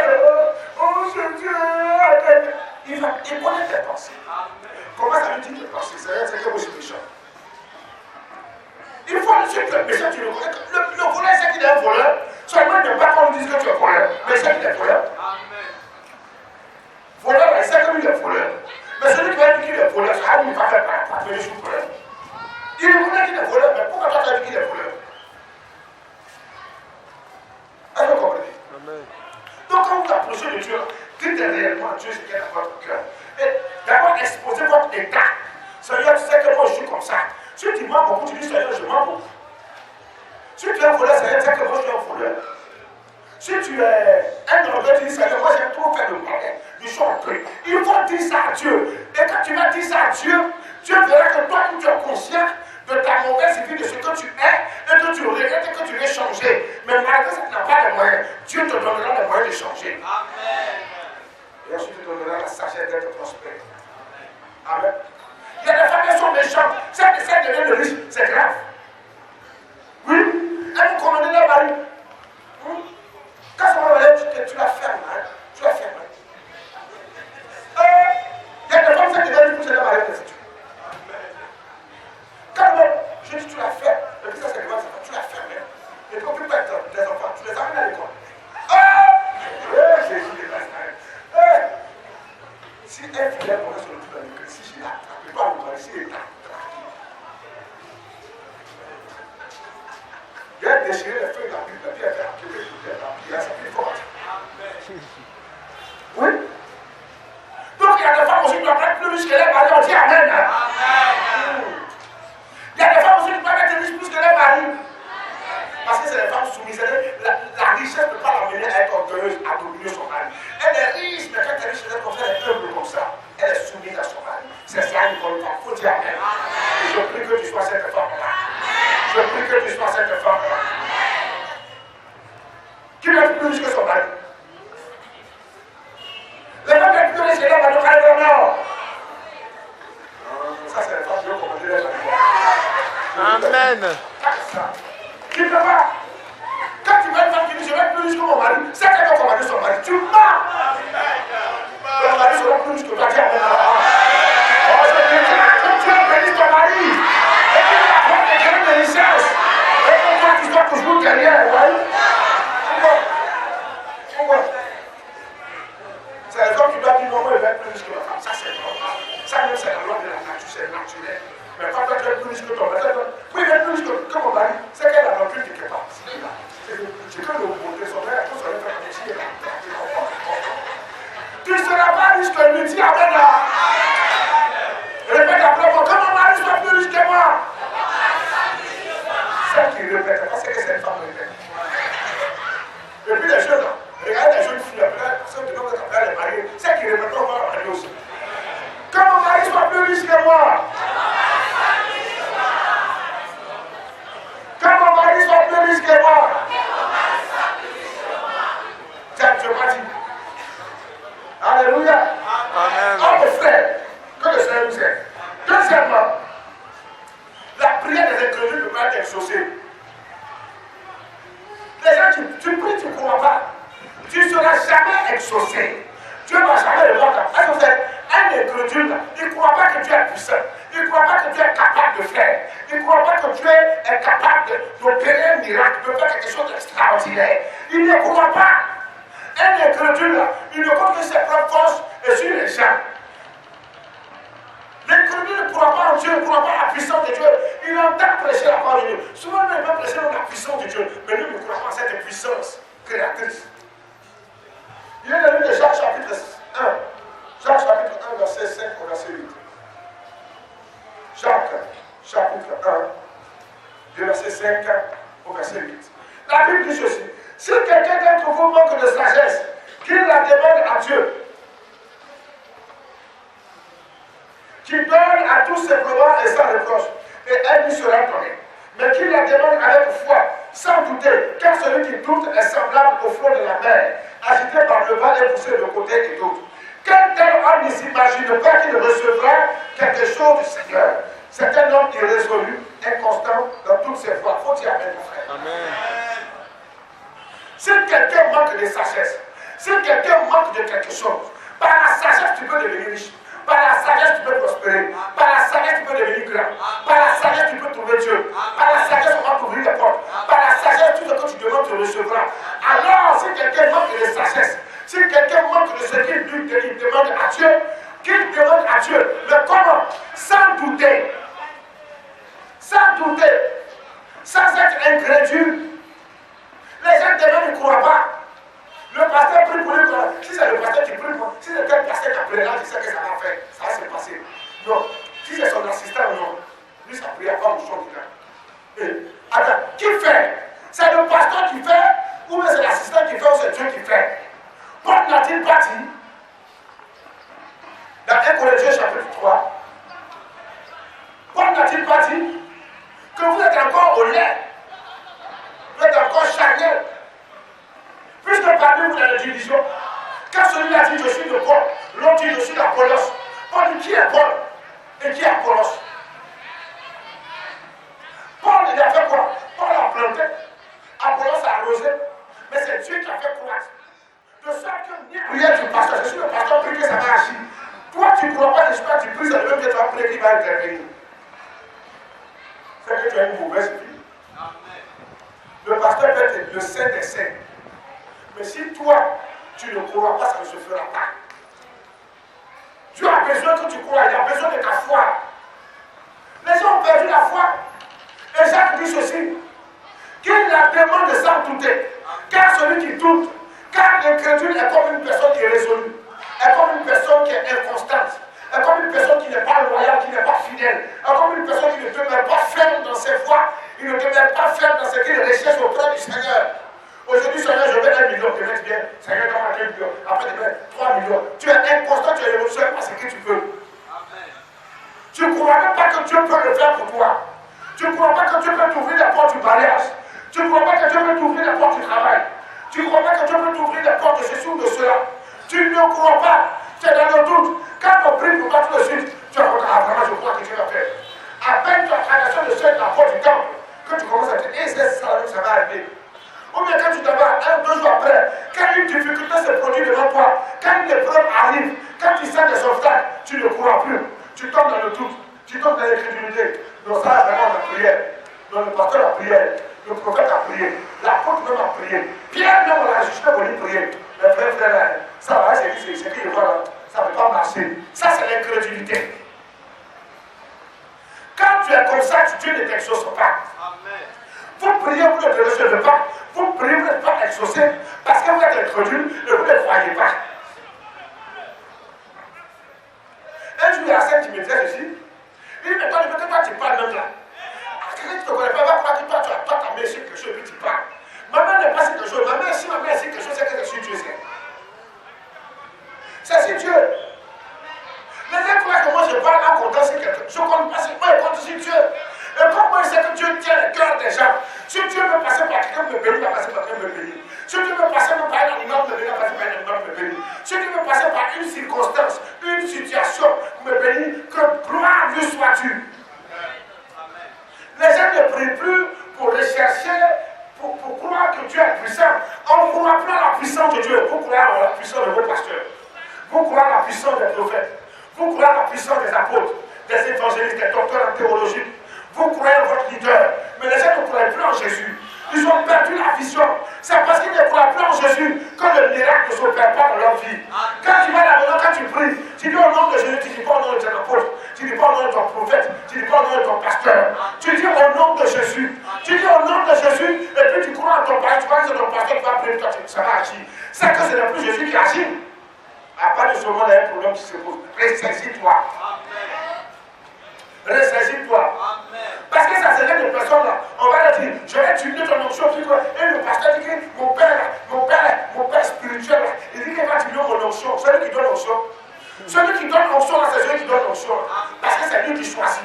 B: il connaît tes pensées. Amen. Comment ça veut dire tes pensées? C'est que vous êtes méchant. Il faut le que le méchant, tu le connais. Le voleur, c'est qu'il est un voleur. Seulement, il ne veut pas qu'on lui dise que tu es voleur. Mais c'est qu'il est voleur. Amen. Voleur, il sait que lui est voleur. Mais celui qui va dire qu'il est voleur, ça ne va pas faire pas venir sur le voleur. Il reconnaît qu'il est voleur, mais pourquoi toi tu as dit qu'il est voleur? Est-ce que vous comprenez? Amen. Donc quand vous approchez de Dieu, dites réellement à Dieu ce qu'il y a dans votre cœur. Et d'abord exposez votre état. Seigneur, tu sais que moi je suis comme ça. Si tu mens beaucoup, tu dis Seigneur, je mens beaucoup. Si tu es un voleur, Seigneur, tu sais que moi je suis un voleur. Si tu es un drogué, tu dis Seigneur, moi j'aime trop faire de mal. Je suis en compris. Il faut dire ça à Dieu. Et quand tu vas dire ça à Dieu, Dieu verra que toi-même tu es conscient de ta mauvaise vie, de ce que tu es, et que tu regrettes et que tu veux changer. Mais malgré ça, tu n'as pas les moyens. Dieu te donnera les moyens de changer. Amen. Et ensuite, tu te donnera la sagesse d'être prospère. Amen. Il y a des femmes qui sont méchantes. Celles qui essaient de devenir riches, c'est grave. Oui, elles vous commandent leur mari. Quand ça va aller, tu la fermes. Hein? Tu la fermes. Il y a des femmes qui deviennent pour se leur mari. Quand même, je dis tu la fermes. Et puis ça, c'est grave. Tu la fermes. Et puis on peut pas être des enfants. Tu les amènes à l'école. Jésus de Nazareth. Si un fidèle pourrait se retrouver dans l'école, si je l'attrape, je ne peux pas le voir, si il est traqué. Il a déchiré les feuilles de la Bible, la Bible a fait appeler il a sa plus forte. Oui. Donc il y a des femmes aussi qui doivent être plus riches que les maris, on dit Amen. Il y a des femmes aussi qui doivent être riches plus que les maris. Parce que c'est les femmes soumises. La richesse ne peut pas l'amener à être orgueilleuse, à dominer son mari. Elle est riche, mais quand elle est riche, elle est comme ça, elle est humble comme ça. Elle est soumise à son mari. C'est ça, il faut dire Amen. Et je prie que tu sois cette femme-là. Je prie que tu sois cette femme-là. Qui veut être plus riche que son mari? Les femmes qui sont plus riches que les maris, on va vraiment. Ça, c'est les femmes qui ont commandé les maris.
C: Amen.
B: Qui ne peut pas. Quand tu vois une femme qui dit je vais être plus riche que mon mari, c'est qu'elle va commander son mari. Tu mens. Ton mari sera plus riche que toi. Dis Amen. Oh, je te dis que Dieu bénisse ton mari. Et qu'il apporte des graines de richesse. Et que toi tu sois toujours derrière. C'est les hommes qui doivent dire non, moi je vais être plus riche que ma femme. Ça c'est normal. Ça même c'est la loi de la nature, c'est naturel. Mais quand toi tu es plus riche que ton mari, oui, il est plus riche que mon mari, c'est qu'elle a rancune quelque part. C'est que le montrer son mère, tout ça va faire comme si elle a. Tu ne seras pas riche que lui, dis Amen là. Répète après moi, que mon mari soit plus riche que moi. Celle qui répète, parce que c'est une femme répète. Et puis les jeunes là, regardez les jeunes filles après, ceux qui doivent après les mariés, celles qui répètent, on va la marier aussi. Que mon mari soit plus riche que moi. Que mon mari soit plus riche que moi. Tiens, tu m'as dit. Alléluia.
C: Amen.
B: Oh mon frère, que le Seigneur nous aide. Deuxièmement, la prière des incrédules ne peut pas être exaucée. Les gens, tu pries, tu ne crois pas. Tu ne seras jamais exaucé. Dieu ne va jamais le voir. Est-ce que vous êtes un incrédule? Il ne croit pas que Dieu est puissant. Il ne croit pas que Dieu est capable de faire. Il ne croit pas que Dieu est capable d'opérer un miracle, de faire quelque chose d'extraordinaire. Il ne croit pas. Un incrédule, il ne compte que ses propres forces et sur les gens. L'incrédule ne croit pas en Dieu, ne croit pas à la puissance de Dieu. Il entend prêcher la parole de Dieu. Souvent, il va prêcher dans la puissance de Dieu, mais lui ne croit pas à cette puissance créatrice. Il est le livre de Jacques chapitre 1. Jacques chapitre 1, verset 5 au verset 8. Jacques chapitre 1, du verset 5 au verset 8. La Bible dit ceci. Si quelqu'un d'entre vous manque de sagesse, qu'il la demande à Dieu, qui donne à tous simplement et sans reproche, et elle lui sera donnée. Mais qu'il la demande avec foi, sans douter, car celui qui doute est semblable au flot de la mer, agité par le vent et poussé de côté et d'autre. Quel tel homme ne s'imagine pas qu'il recevra quelque chose du Seigneur? C'est un homme irrésolu, inconstant dans toutes ses voies. Faut dire Amen, mon frère.
C: Amen.
B: Si quelqu'un manque de sagesse, si quelqu'un manque de quelque chose, par la sagesse tu peux devenir riche. Par la sagesse tu peux prospérer. Par la sagesse tu peux devenir grand. Par la sagesse tu peux trouver Dieu. Par la sagesse on va t'ouvrir les portes. Par la sagesse tout ce que tu demandes te recevra. Alors si quelqu'un manque de sagesse, si quelqu'un manque de ce qu'il demande à Dieu, qu'il demande à Dieu, mais comment? Sans douter. Sans douter. Sans être incrédule. Les gens demandent, ils ne croient pas. Le pasteur prie pour lui. Si c'est le pasteur qui prie pour lui, si c'est quel pasteur qui a prié là, je sais que ça va faire. Ça va se passer. Non. Si c'est son assistant ou non, lui, sa prière va au champ du gars. Attends, qui fait? C'est le pasteur qui fait, ou c'est l'assistant qui fait, ou c'est Dieu qui fait? Paul n'a-t-il pas dit? a dit je suis de Paul, l'autre dit je suis d'Apollos. Paul dit qui est Paul et qui est Apollos? Paul, il a fait quoi? Paul a planté, Apollos a arrosé, mais c'est Dieu qui a fait croître. De sorte que prière du pasteur, je suis le pasteur, prie que ça va agir. Toi, tu ne crois pas, je suis pas, tu pries, c'est le même que tu vas prier qui va intervenir. C'est que tu as une mauvaise vie. Le pasteur peut être le saint des saints. Mais si toi, tu ne crois pas, ça ne se fera pas. Dieu a besoin que tu crois, il a besoin de ta foi. Les gens ont perdu la foi. Et Jacques dit ceci, qu'il la demande sans douter. Car celui qui doute, car l'incrédule est comme une personne irrésolue, est comme une personne qui est inconstante, est comme une personne qui n'est pas loyale, qui n'est pas fidèle, est comme une personne qui ne demeure pas ferme dans ses voies, il ne demeure pas ferme dans ce qu'il recherche auprès du Seigneur. Aujourd'hui, Seigneur, je veux 1 million, tu mets bien, Seigneur, donne-moi 2 millions, après tu mets 3 millions. Tu es inconstant, tu es irrésolue, tu ne sais pas ce que tu veux. Tu ne crois même pas que Dieu peut le faire pour toi. Tu ne crois pas que Dieu peut t'ouvrir la porte du mariage. Tu ne crois pas que Dieu peut t'ouvrir la porte du travail. Tu ne crois pas que Dieu peut t'ouvrir la porte de ceci ou de cela. Tu ne crois pas. Tu es dans le doute. Quand on prie pour toi tout de suite, tu vas dire, ah vraiment je crois que Dieu va faire. À peine tu as traversé le seuil de la porte du temple, que tu commences à dire, et c'est ça, ça va arriver. Ou bien quand tu t'en vas, 1-2 jours après, quand une difficulté se produit devant toi, quand une épreuve arrive, quand tu sens des obstacles, tu ne crois plus. Tu tombes dans le doute, tu tombes dans l'incrédulité. Donc ça, vraiment, la prière. Donc le pasteur a prié, le prophète a prié, l'apôtre même a prié. Pierre même l'a juste venu prier. Mais frère, là, ça va, c'est qu'il voit là, ça ne peut pas marcher. Ça, c'est l'incrédulité. Quand tu es comme ça, Dieu ne t'exauce pas. Amen. Vous priez, vous ne recevez pas. Vous priez, vous n'êtes pas exaucé parce que vous êtes incrédule et vous ne croyez pas. Un jour, il y a un qui me disait ceci. Il dit, mais toi, que toi, tu parles même là. Quelqu'un qui ne te connaît pas va croire que toi, tu as ta main sur quelque chose et puis tu parles. Ma main n'est pas sur quelque chose. Ma main, si ma main est sur quelque chose, c'est que c'est sur Dieu. C'est sur Dieu. Les gens croient que moi, je parle en comptant sur quelque chose. Je ne compte pas sur moi, je compte sur Dieu. Et comment il sait que Dieu tient le cœur des gens? Si Dieu veut passer par quelqu'un me bénir, il va passer par quelqu'un me bénir. Si Dieu veut passer par un animal me bénir, il va passer par un animal me bénir. Si Dieu veut passer par une circonstance, une situation me bénir, que gloire lui soit due. Les gens ne prient plus pour rechercher, pour croire que Dieu est puissant. On ne croit plus à la puissance de Dieu. Vous croyez à la puissance de vos pasteurs. Vous croyez à la puissance des prophètes. Vous croyez à la puissance des apôtres, des évangélistes, des docteurs en théologie. Vous croyez en votre leader. Mais les gens ne croient plus en Jésus. Ils ont perdu la vision. C'est parce qu'ils ne croient plus en Jésus que le miracle ne s'opère pas dans leur vie. Quand tu vas à la maison, quand tu pries, tu dis au nom de Jésus, tu ne dis pas au nom de ton apôtre, tu ne dis pas au nom de ton prophète, tu ne dis pas au nom de ton pasteur. Tu dis au nom de Jésus. Tu dis au nom de Jésus, et puis tu crois en ton pasteur, tu crois que c'est ton pasteur qui va prier, toi, ça va agir. C'est que ce n'est plus Jésus qui agit. À part de ce moment, il y a un problème qui se pose. Ressaisis-toi. Ressaisis-toi. Parce que ça serait des personnes là. On va leur dire, je vais diminuer ton onction. Et le pasteur dit que mon père spirituel, il dit qu'il va diminuer mon onction. Celui qui donne l'onction. Celui qui donne l'onction, c'est celui qui donne l'onction. Parce que c'est lui qui choisit.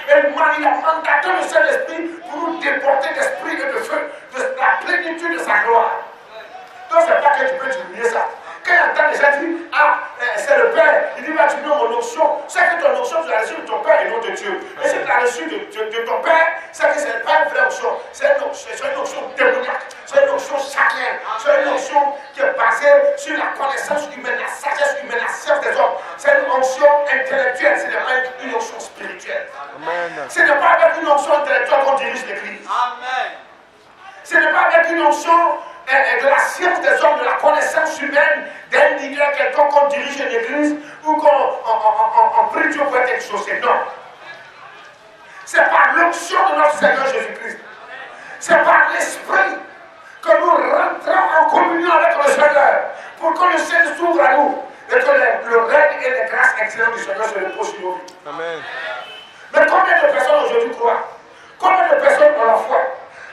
B: Et il a mandaté le Saint-Esprit pour nous déporter d'esprit et de feu, de la plénitude de sa gloire. Donc c'est pas que tu peux diminuer ça. Quand il entend les gens dire, c'est le Père, il dit, va diminuer mon onction. C'est que ton onction, tu l'as reçue de ton Père et non de Dieu. Et si tu l'as reçue de ton Père, c'est que ce n'est pas une vraie onction. C'est une onction démoniaque. C'est une onction sacrée. C'est une onction qui est basée sur la connaissance humaine, la sagesse humaine, la science des hommes. C'est une onction intellectuelle, ce n'est pas une onction spirituelle. Amen. Ce n'est pas avec une onction intellectuelle qu'on dirige l'Église. Amen. Ce n'est pas avec une onction de la science des hommes, de la connaissance humaine, d'un leader quelqu'un qu'on dirige une église ou qu'on prie Dieu pour être exaucé. Non. C'est par l'onction de notre Seigneur Jésus-Christ. C'est par l'Esprit que nous rentrons en communion avec le Seigneur pour que le ciel s'ouvre à nous et que le règne et les grâces excellentes du Seigneur se reposent sur nos vies. Amen. Mais combien de personnes aujourd'hui croient? Combien de personnes ont la foi?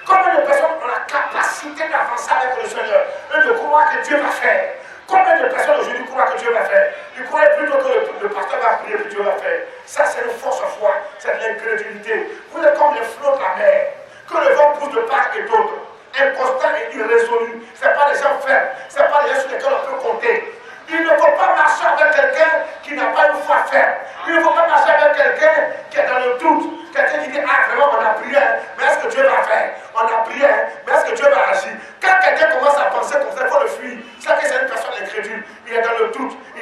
B: Combien de personnes ont la capacité d'avancer avec le Seigneur et de croire que Dieu va faire? Combien de personnes aujourd'hui croient que Dieu va faire? Ils croient plutôt que le pasteur va prier que Dieu va faire. Ça, c'est une fausse foi, c'est de l'incrédulité. Vous êtes comme les flots de la mer, que le vent pousse de part et d'autre, inconstant et irrésolu. Ce n'est pas des gens fermes, ce n'est pas des gens sur lesquels on peut compter. Ils ne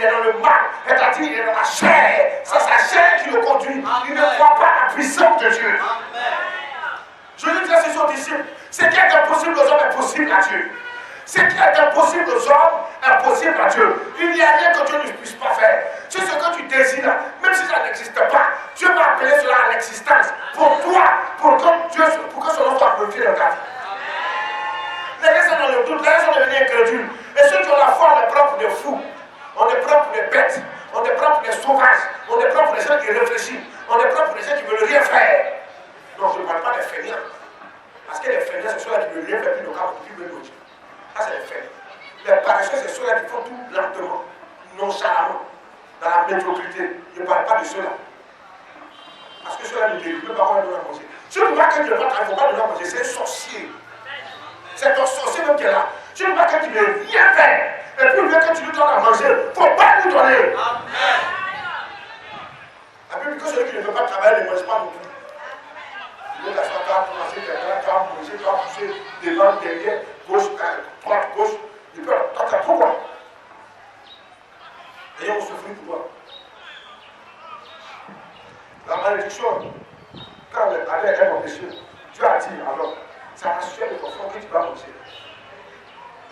B: est dans le mal, c'est-à-dire il est dans la chair. C'est sa chair qui le conduit. Il ne croit pas à la puissance de Dieu. Je lui dis à ses disciples, ce qui est impossible aux hommes est possible à Dieu. Ce qui est impossible aux hommes est possible à Dieu. Il n'y a rien que Dieu ne puisse pas faire. C'est ce que tu désires, même si ça n'existe pas, Dieu va appeler cela à l'existence pour toi, pour que son nom soit glorifié dans ta vie. Les gens sont dans le doute, les gens sont devenus incrédules. Et ceux qui ont la foi, on est propre des fous, on est propre des bêtes, on est propre des sauvages, on est propre des gens qui réfléchissent, on est propre des gens qui ne veulent rien faire. Donc je ne parle pas des fainéants. Parce que les fainéants, c'est ceux-là qui ne veulent rien faire, puis le cap, puis le Dieu. Ça, c'est les fainéants. Les paresseux, c'est ceux-là qui font tout lentement, nonchalamment, dans la médiocrité. Je ne parle pas de ceux-là. Parce que ceux-là ne délivrent pas comment ils doivent manger. Si tu ne veux pas que tu ne faut pas de manger, c'est un sorcier. C'est ton sorcier même qui est là. Tu ne veux pas que tu ne veux rien faire. Et puis, il veut que tu lui donnes à manger. Il ne faut pas lui donner. Amen. La Bible dit que celui qui ne veut pas travailler ne mange pas non plus. Il veut t'asseoir, tu vas commencer, tu vas manger, tu vas pousser devant, derrière, gauche, droite, gauche. Il peut. Toi, tu as pourquoi? Et on souffre pour toi. La malédiction, quand elle est mon péché, Dieu a dit alors, c'est à la sueur de ton front que tu vas manger.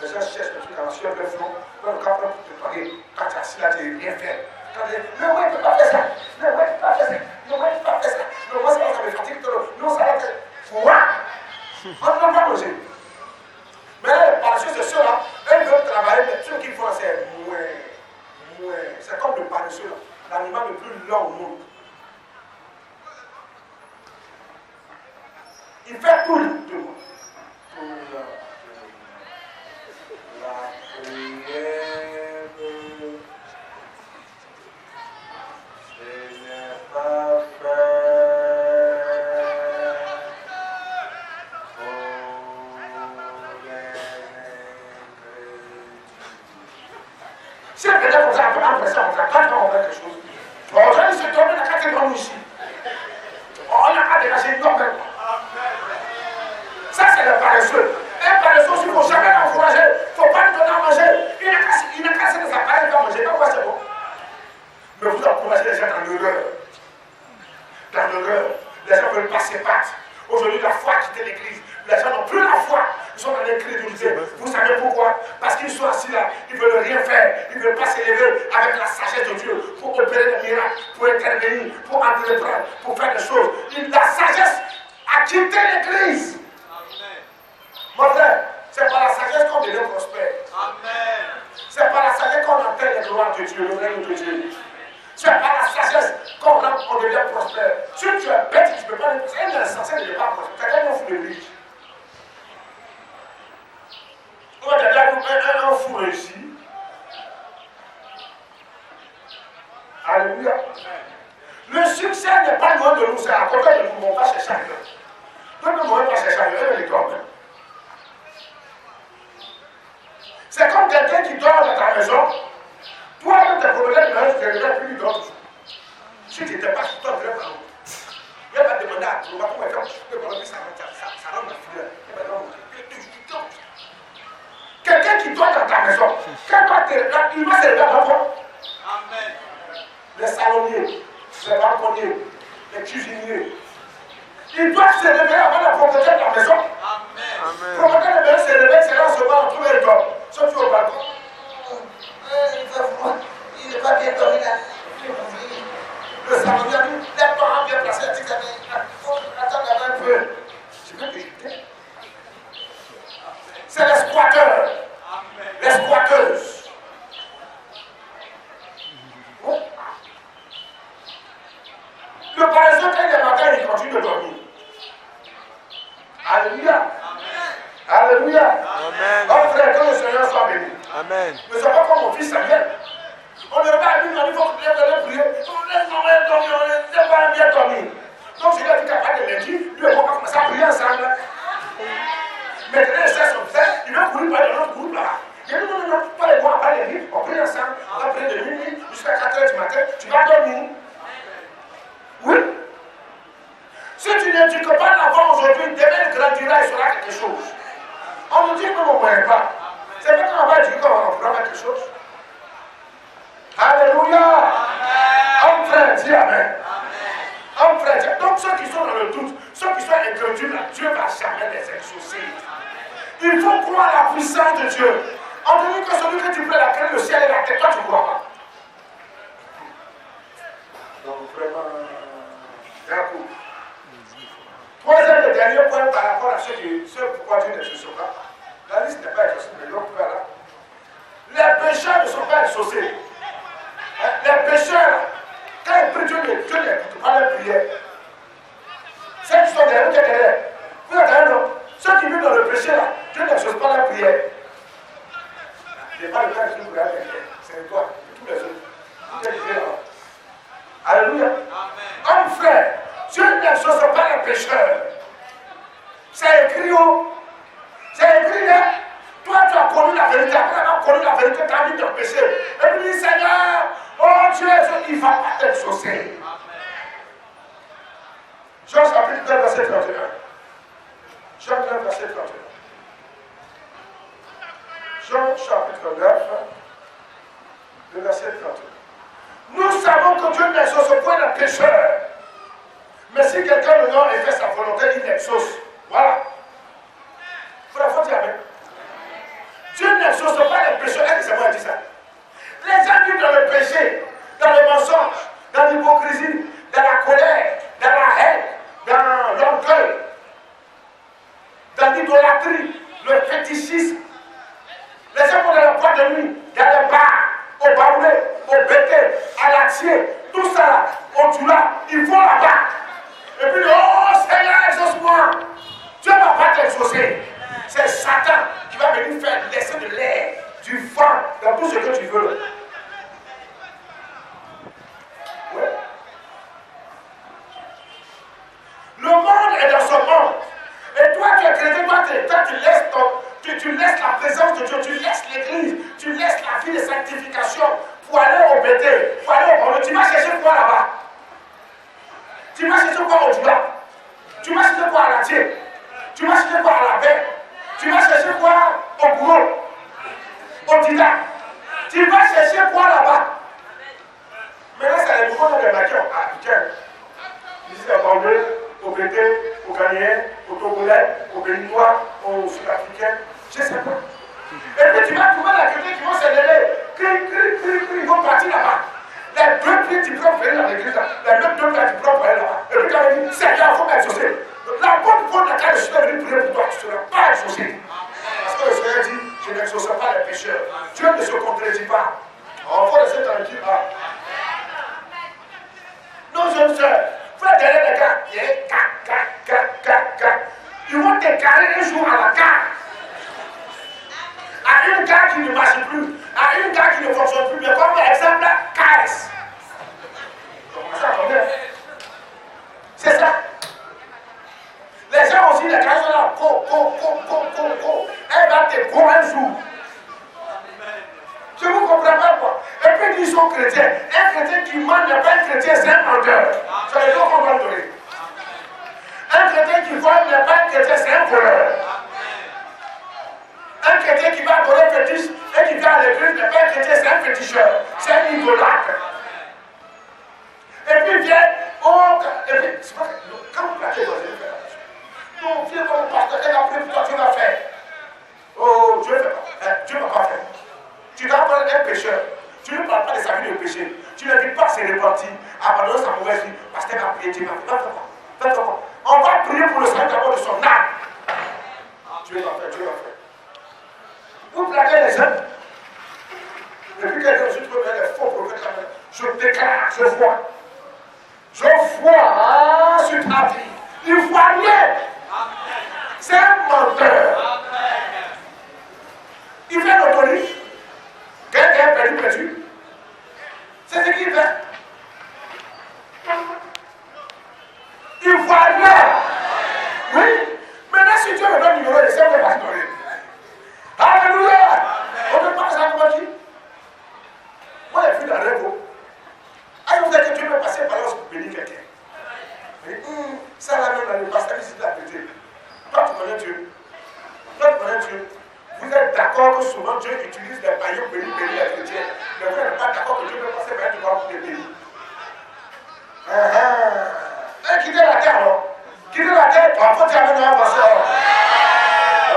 B: Les gens cherchent le truc à la sueur de ton front, quand le cap pour te parler, quand tu es assis là, tu n'as rien fait. Quand tu dis, non, ouais, tu ne peux pas faire ça, non, ouais, tu ne peux pas faire ça, non, ouais, tu ne peux pas faire ça, non, moi, ça me fatigue, non, ça va être. Quoi? On ne peut pas manger. Mais là, par la suite, c'est ceux-là, eux veulent travailler, mais ceux qui font, c'est mouais. C'est comme le paresseux, là, l'animal le plus lent au monde. Il fait tout le monde. La prière, ce n'est pas fait pour les incrédules. Si elle venait comme ça, après ça, on va comprendre quelque chose. Aujourd'hui, c'est tombé dans la catégorie ici. On n'a pas dégagé une norme. Ça, c'est le paresseux. Un paresseux, il ne faut jamais l'encourager. Il ne faut pas lui donner à manger. Il n'a qu'à se des appareils pour manger. Donc, c'est bon. Mais vous encouragez les gens dans l'horreur. Dans l'horreur. Les gens veulent passer pattes. Aujourd'hui, la foi a quitté l'église. Les gens n'ont plus la foi. Ils sont dans l'incrédulité. Vous savez pourquoi? Parce qu'ils sont assis là. Ils ne veulent rien faire. Ils ne veulent pas s'élever avec la sagesse de Dieu pour opérer des miracles, pour intervenir, pour entreprendre, pour faire des choses. La sagesse a quitté l'église. Mon frère, c'est par la sagesse qu'on devient prospère. Amen. C'est par la sagesse qu'on atteint les gloires de Dieu, le règne de Dieu. C'est par la sagesse qu'on devient prospère. Si tu es bête, tu ne peux pas être prospère. Un insensé ne devient pas prospère. C'est un fou de riche. On va dire un fou réussi. Alléluia. Le succès n'est pas loin de nous, c'est à côté de nous. On va chercher ailleurs. Donc, on va chercher ailleurs, les gars. C'est comme quelqu'un qui dort dans ta maison. Toi-même, tes problèmes, tu ne plus lui dors toujours. Si tu n'étais pas sur toi, tu ne pas. Il va demander à toi, comment faire, ça rend la figure. Quelqu'un qui dort dans ta maison, quand toi tu es là, il va se lever avant toi. Amen. Les salonniers, les balconniers, les cuisiniers, ils doivent se lever avant la propriétaire de la maison. Amen. Le propriétaire de la maison se réveille, c'est là, on se voit, on trouve un dort. Sauf au balcon. Il fait froid, il n'est pas bien dormi là. Le salonnier a dit, les parents bien placés, il dit, attends un peu. C'est bien que j'étais. C'est les squatteurs, les squatteuses. Oh. Le paresseux, quand il est matin, il continue de dormir. Alléluia. Alléluia. Amen. Oh frère, que le Seigneur soit béni. Amen. Ne sois pas comme mon fils Samuel. On ne va pas à lui, il faut que tu viennes prier. On laisse dormir, on laisse pas bien dormir. Donc je lui ai dit qu'à part de lundi, lui et moi, on va commencer à prier ensemble. Maintenant, il sait son frère, il veut courir par l'autre groupe là. Il dit non, toi et moi, après les livres, on prie ensemble, on va prier de minuit jusqu'à 4h du matin, tu vas dormir. Oui. Si tu n'éduques pas l'enfant aujourd'hui, demain il grandira, il sera quelque chose. On nous dit que nous ne mourrons pas. C'est maintenant qu'on va éduquer qu'on fera quelque chose. Alléluia. Homme frère, dis Amen. Homme frère, donc ceux qui sont dans le doute, ceux qui sont incrédules, Dieu ne va jamais les exaucer. Il faut croire à la puissance de Dieu. On te dit que celui que tu peux la créer, le ciel et la terre, toi tu ne crois pas. Donc vraiment, d'un coup. Troisième et dernier point par rapport à ce pourquoi Dieu ne se pas. La liste n'est pas exaucée, mais donc voilà. Les pécheurs ne sont pas exaucés. Les pécheurs, quand ils prient, Dieu n'écoute pas leur prière. Ceux qui sont derrière, vous êtes derrière, non? Ceux qui vivent dans le péché là, Dieu n'exauce pas leur prière. Ce n'est pas le cas de Dieu pour la prière. C'est toi et tous les autres. Dieu est là. Alléluia. Homme frère, Dieu n'exauce pas les pécheurs. C'est écrit où? C'est écrit là. Toi, tu as connu la vérité. Après avoir connu la vérité, tu as envie de pécher. Et puis, dis, Seigneur, oh Dieu, il ne va pas t'exaucer. Jean chapitre 9, verset 31. Jean 9, verset 31. Jean chapitre 9, le verset 31. Nous savons que Dieu n'exauce point les pécheurs. Mais si quelqu'un le nom et fait sa volonté, il l'exauce. Voilà. Il faut dire Amen. Dieu n'exauce pas les pécheurs. C'est moi qui dis ça. Les gens vivent dans le péché, dans le mensonge, dans l'hypocrisie, dans la colère, dans la haine, dans l'orgueil, dans l'idolâtrie, le fétichisme. Les gens vont dans la boîte de nuit, dans les bars, au baroulet, au bété, à l'atier, tout ça là, au dula, ils vont là-bas. Et puis, oh Seigneur, exauce-moi. Dieu ne va pas t'exaucer. C'est Satan qui va venir faire laisser de l'air, du vent, dans tout ce que tu veux. Ouais. Le monde est dans son monde. Et toi qui es chrétien, tu laisses la présence de Dieu, tu laisses l'église, tu laisses la vie de sanctification pour aller au bété, pour aller au monde. Tu vas chercher quoi là-bas? Tu vas chercher quoi au Dula? Tu vas chercher quoi à la Thier? Tu vas chercher quoi à la baie? Tu vas chercher quoi au boulot? Au Dida? Tu vas chercher quoi là-bas? Maintenant, c'est les mouvements de maquillons. Ah, putain. Ici, c'est Bandé, au BT, au Ghanéen, au Togolais, au Béninois, aux Sud-Africains. Je ne sais pas. Et puis, tu vas trouver les chrétiens qui vont se lever. Ils vont partir là-bas. Les deux pieds du propre aller dans l'église, les mêmes deux pieds du propre aller là-bas. Et puis, quand il dit, Seigneur, il faut m'exaucer. La bonne faute dans laquelle je suis venu prier pour toi, tu ne seras pas exaucé. Parce que le Seigneur dit, je n'exauce pas les pécheurs. Dieu ne se contredit pas. On faut laisser tranquille. Nos jeunes soeurs, faut être derrière les gars. Ils vont te carrer un jour à la gare. À une gare qui ne marche plus, à une gare qui ne fonctionne plus. Mais comme exemple, KS. Ça combien? C'est ça. Les gens aussi, les gars sont là. Elle va te prendre un jour. Je ne vous comprends pas quoi. Et puis ils sont chrétiens. Un chrétien qui ment n'est pas un chrétien, c'est un menteur. C'est les deux qu'on va donner. Un chrétien qui vole n'est pas un chrétien, c'est un voleur. Un chrétien qui va adorer fétiche et qui vient à l'église n'est pas un chrétien, c'est un féticheur. C'est un idolâtre. Et puis vient, et puis, c'est pas quand vous plaquez, vous allez faire. Non, viens comme pasteur, elle a pris pour toi, tu vas faire. Oh, Dieu ne fait pas. Dieu ne va pas faire. Tu dois prendre un pécheur. Tu ne parles pas de sa vie de péché. Tu ne dis pas que c'est reparti, abandonner sa mauvaise vie, parce qu'elle va prier Dieu. Fais-toi. On va prier pour le salut d'abord de son âme. Dieu va faire. Vous plaquez les gens. Et puis quelqu'un se trouve les faux prophètes. Je déclare, je vois sur ta vie. Il voit rien. C'est un menteur. Il fait l'autorité. Quelqu'un est perdu. C'est ce qu'il fait. Il voit rien. Oui. Maintenant, si Dieu me donne le numéro, il sait où il va se donner. Alléluia. On ne passe à comment qui? Moi, j'ai vu dans le rêve. Alors, vous êtes que Dieu peut passer par là pour bénir quelqu'un. Ça, là, même dans le pasteur, ici, de la vérité. Toi, tu connais Dieu. Vous êtes d'accord que souvent Dieu utilise les païens pour bénir les chrétiens. Mais vous n'êtes pas d'accord que Dieu peut passer par porte des pays. Quittez la terre, non? Quittez la terre, toi, faut t'amener un pasteur.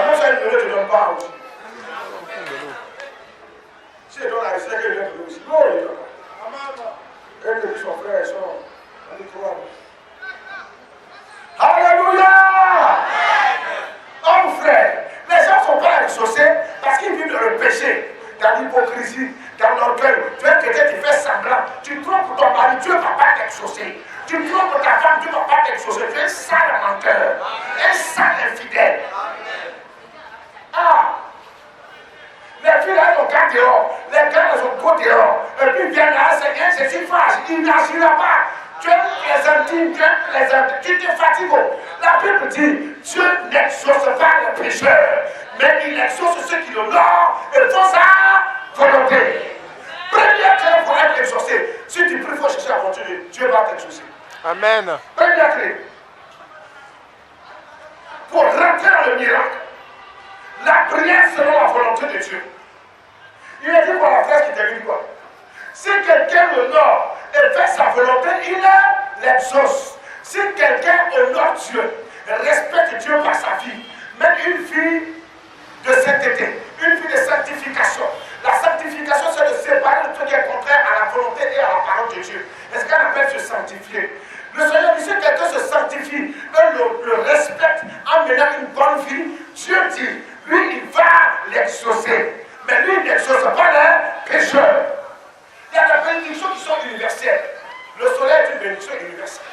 B: Même ça, il ne te donne pas aussi. Si il donne la recette, il vient de nous aussi. Non, il donne pas. Et que son frère et son. On dit quoi? Alléluia! Oh frère, les gens ne sont pas exaucés parce qu'ils vivent dans le péché, dans l'hypocrisie, dans l'orgueil. Tu es quelqu'un qui fait semblant. Tu trompes ton mari, Dieu ne va pas t'exaucer. Tu trompes ta femme, Dieu ne va pas t'exaucer. Tu es sale menteur, un sale infidèle. Ah! Les filles là, elles ont gardé dehors, les gars, elles ont go dehors. Et puis viennent là, Seigneur, c'est une phase, il n'agira pas. Tu es plaisantin, tu te fatigues. La Bible dit, Dieu n'exauce pas les pécheurs, mais il exauce ceux qui l'honorent et font sa volonté. Première clé pour être exaucé. Si tu pries, il faut chercher la volonté de Dieu. Dieu va t'exaucer.
C: Amen.
B: Première clé. Pour rentrer dans le miracle, la prière selon la volonté de Dieu. Il a dit pour la phrase qui termine quoi? Si quelqu'un honore et fait sa volonté, il l'exauce. Si quelqu'un honore Dieu, respecte Dieu par sa vie, même une fille de sainteté, une fille de sanctification. La sanctification, c'est de séparer tout ce qui est contraire à la volonté et à la parole de Dieu. Est-ce qu'on appelle se sanctifier? Le Seigneur dit, si quelqu'un se sanctifie et le respecte en menant une bonne vie, Dieu dit, lui, il va l'exaucer. Mais lui, il n'exauce pas les pécheurs. Il y a des bénédictions qui sont universelles. Le soleil est une bénédiction universelle.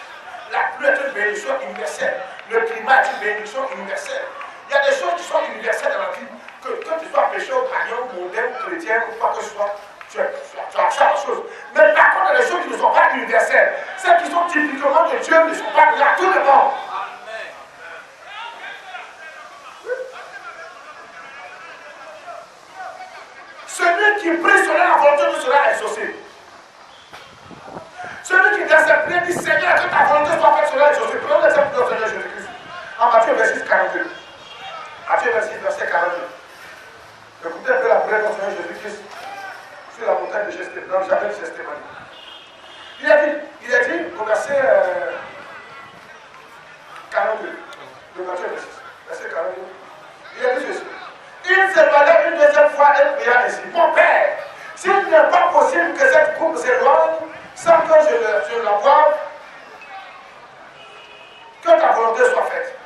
B: La pluie est une bénédiction universelle. Le climat est une bénédiction universelle. Il y a des choses qui sont universelles dans la vie. Que tu sois pécheur, païen, mondain, chrétien, ou quoi que ce soit, tu as la chose. Mais par contre, les choses qui ne sont pas universelles, celles qui sont typiquement de Dieu ne sont pas là tout le monde. Celui qui prie selon la volonté de sera exaucé. Celui qui dans ses prières dit Seigneur, que ta volonté soit faite sera exaucé. Prenons l'exemple de notre Seigneur Jésus-Christ. En Matthieu 26, 42. Matthieu 26, verset 42. Écoutez un peu la prière de notre Seigneur Jésus-Christ sur la montagne de Gethsémani, dans le jardin de Gethsémani. Il a dit au verset 42 de Matthieu 26, verset 42. Il a dit ceci. Il se leva une deuxième fois et pria ainsi. Mon Père, s'il n'est pas possible que cette coupe s'éloigne sans que je la voie, que ta volonté soit faite.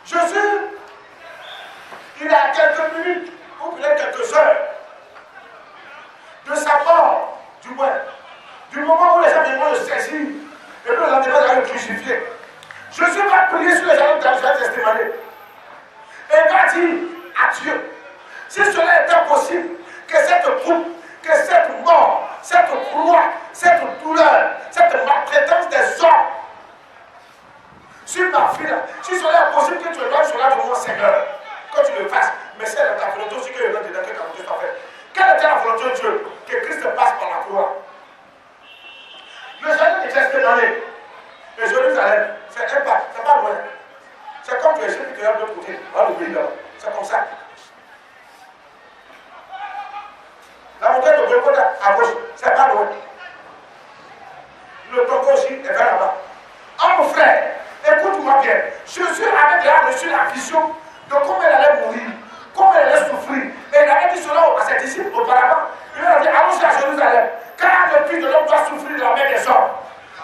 B: Jésus, il a quelques minutes, ou peut-être quelques heures, de sa mort, du moins, du moment où les gens viendront le saisir, et puis le lendemain, il va le crucifier. Jésus va prier sur les gens de la Gethsémani. Et il va dire à Dieu, si cela était possible, que cette coupe, que cette mort, cette croix, cette douleur, cette maltraitance des hommes, sur ma fille, si cela est possible que tu éloignes cela de moi, Seigneur, que tu le fasses, mais c'est ta volonté aussi que le nom de Dieu, que ta volonté soit faite. Quelle était la volonté de Dieu? Que Christ passe par la croix. Le jardin de Gethsémani et Jérusalem, c'est pas loin. C'est comme tu es chez qui te de l'autre côté, dans le pays là. C'est comme ça. La montagne de Golgotha à gauche, c'est pas loin. Le tombeau aussi est vers là-bas. Oh mon frère, écoute-moi bien. Jésus avait déjà reçu la vision de comment il allait mourir, comment il allait souffrir. Et il avait dit cela à ses disciples auparavant. Il leur a dit, allons-y à Jérusalem, car le Fils de l'homme doit souffrir de la main des hommes.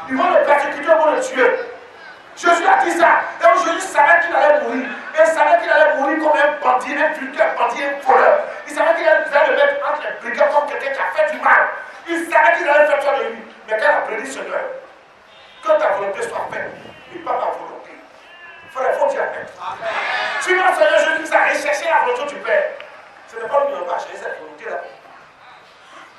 B: Ils vont le persécuter, ils vont le tuer. Jésus a dit ça. Et Jésus savait qu'il allait mourir. Et il savait qu'il allait mourir comme un bandit, un vulgaire bandit, un voleur. Il savait qu'il allait le mettre entre les brigands comme quelqu'un qui a fait du mal. Il savait qu'il allait faire toi de lui. Mais quand il a prédit Seigneur, que ta volonté soit faite, et pas ma volonté. Frère, il faut dire Amen. Sinon, Seigneur Jésus a recherché la volonté du Père. Ce n'est pas lui qui va chercher cette volonté-là.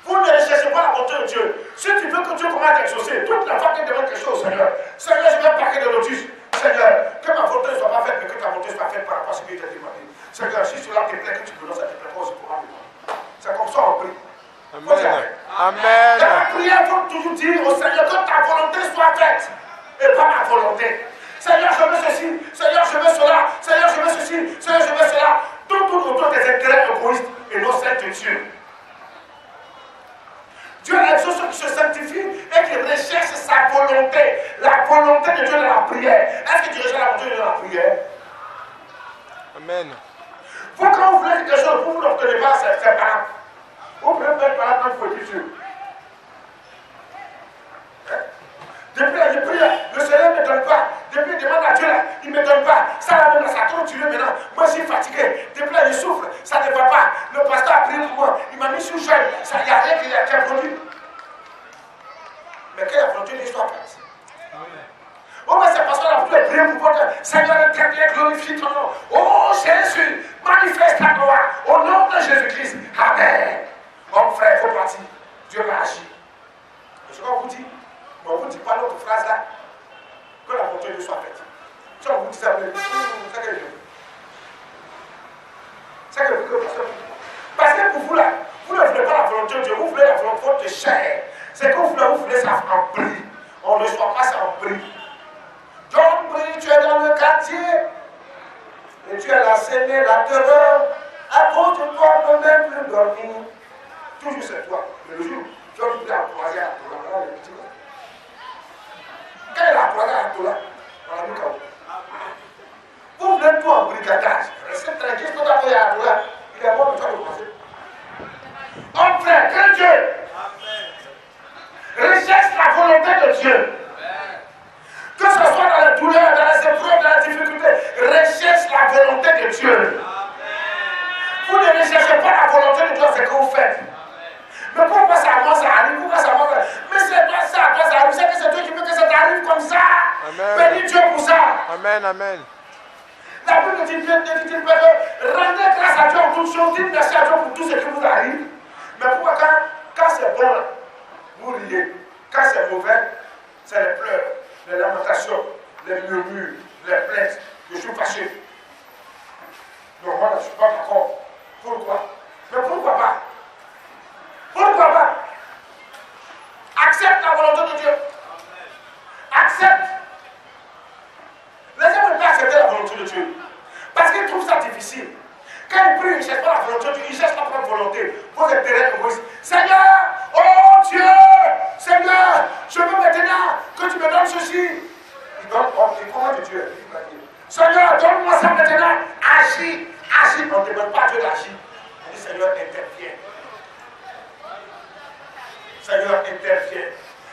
B: Vous ne recherchez pas la volonté de Dieu. Si tu veux que Dieu commence à t'exaucer, toute la fois qu'il demande quelque chose au Seigneur, Seigneur, je vais paquer de notices. Seigneur, que ma volonté ne soit pas faite, mais que ta volonté soit faite par rapport à ce qui t'a demandé. Seigneur, si cela te plaît, que tu me donnes, ça te plaît pas aussi pour moi. C'est comme ça on prie.
C: Amen. Amen.
B: Dans la prière, il faut toujours dire au Seigneur que ta volonté soit faite et pas ma volonté. Seigneur, je veux ceci. Seigneur, je veux cela. Seigneur, je veux ceci. Seigneur, je veux cela. Tout autour des intérêts égoïstes et non celles de Dieu. Dieu exauce ceux qui se sanctifient et qui recherchent sa volonté. La volonté de Dieu dans la prière. Est-ce que tu recherches la volonté de Dieu dans la prière?
C: Amen.
B: Vous, quand vous voulez quelque chose, vous n'obtenez pas, c'est pas grave. Vous pouvez mettre par là quand il faut dire Dieu. Depuis là, je prie, le Seigneur ne me donne pas. Depuis, il demande à Dieu là, il ne me donne pas. Ça là même, ça a trop duré maintenant. Moi, je suis fatigué. Depuis là, je souffre. Ça ne va pas. Le pasteur a prié pour moi. Il m'a mis sous jeûne. Il n'y a rien qui a produit. Mais quelle volonté de Dieu soit faite? Oh, mais c'est parce qu'on a pu prier pour votre Seigneur éternel, glorifie ton nom. Oh, Jésus, manifeste ta gloire. Au nom de Jésus-Christ. Amen. Mon frère, il faut partir. Dieu va agir. Ce qu'on vous dit, mais on ne vous dit pas l'autre phrase là. Que la volonté de Dieu soit faite. Si on vous dit ça, vous dites, c'est que Dieu. C'est que Dieu. Parce que pour vous là, vous ne voulez pas la volonté de Dieu, vous voulez la volonté de chair. C'est que vous voulez ça en prix. On ne reçoit pas ça en prix. John Brie, tu es dans le quartier et tu as semé la terreur. À cause de toi, on ne peut même plus dormir. Toujours c'est toi. Mais le jour, tu vas te croiser à Tola. Quelle est la croisée à Tola? On l'a mis KO. Vous voulez tout en brigadage. Restez tranquille, ce qu'on a fait à Tola. Il est mort, mais tu vas le croiser. Homme frère, que Dieu recherche la volonté de Dieu. Que ce soit dans la douleur, dans les épreuves, dans la difficulté, recherche la volonté de Dieu. Vous ne recherchez pas la volonté de Dieu, c'est ce que vous faites. Mais pourquoi ça à moi ça arrive? Pourquoi ça à moi ça arrive? Mais c'est toi ça, à toi ça arrive. C'est que c'est Dieu qui veut que ça t'arrive comme ça. Bénis Dieu pour ça.
C: Amen, amen.
B: La Bible dit que rendez grâce à Dieu en toutes choses, dites merci à Dieu pour tout ce qui vous arrive. Mais pourquoi quand c'est bon, vous riez. Quand c'est mauvais, c'est les pleurs, les lamentations, les murmures, les plaintes. Je suis fâché. Non, moi, je ne suis pas d'accord. Pourquoi? Mais pourquoi pas? Pourquoi pas? Accepte la volonté de Dieu. Accepte. Les gens ne peuvent pas accepter la volonté de Dieu. Parce qu'ils trouvent ça difficile. Quand ils prient, ils ne cherchent pas la volonté de Dieu, ils cherchent leur propre volonté. Vos intérêts égoïstes. Seigneur, oh Dieu, Seigneur, je veux maintenant que tu me donnes ceci. Il donne comment de Dieu. Seigneur, donne-moi ça maintenant. Agis, agis. On ne demande pas à Dieu d'agir. On dit Seigneur, interviens. Seigneur, interviens.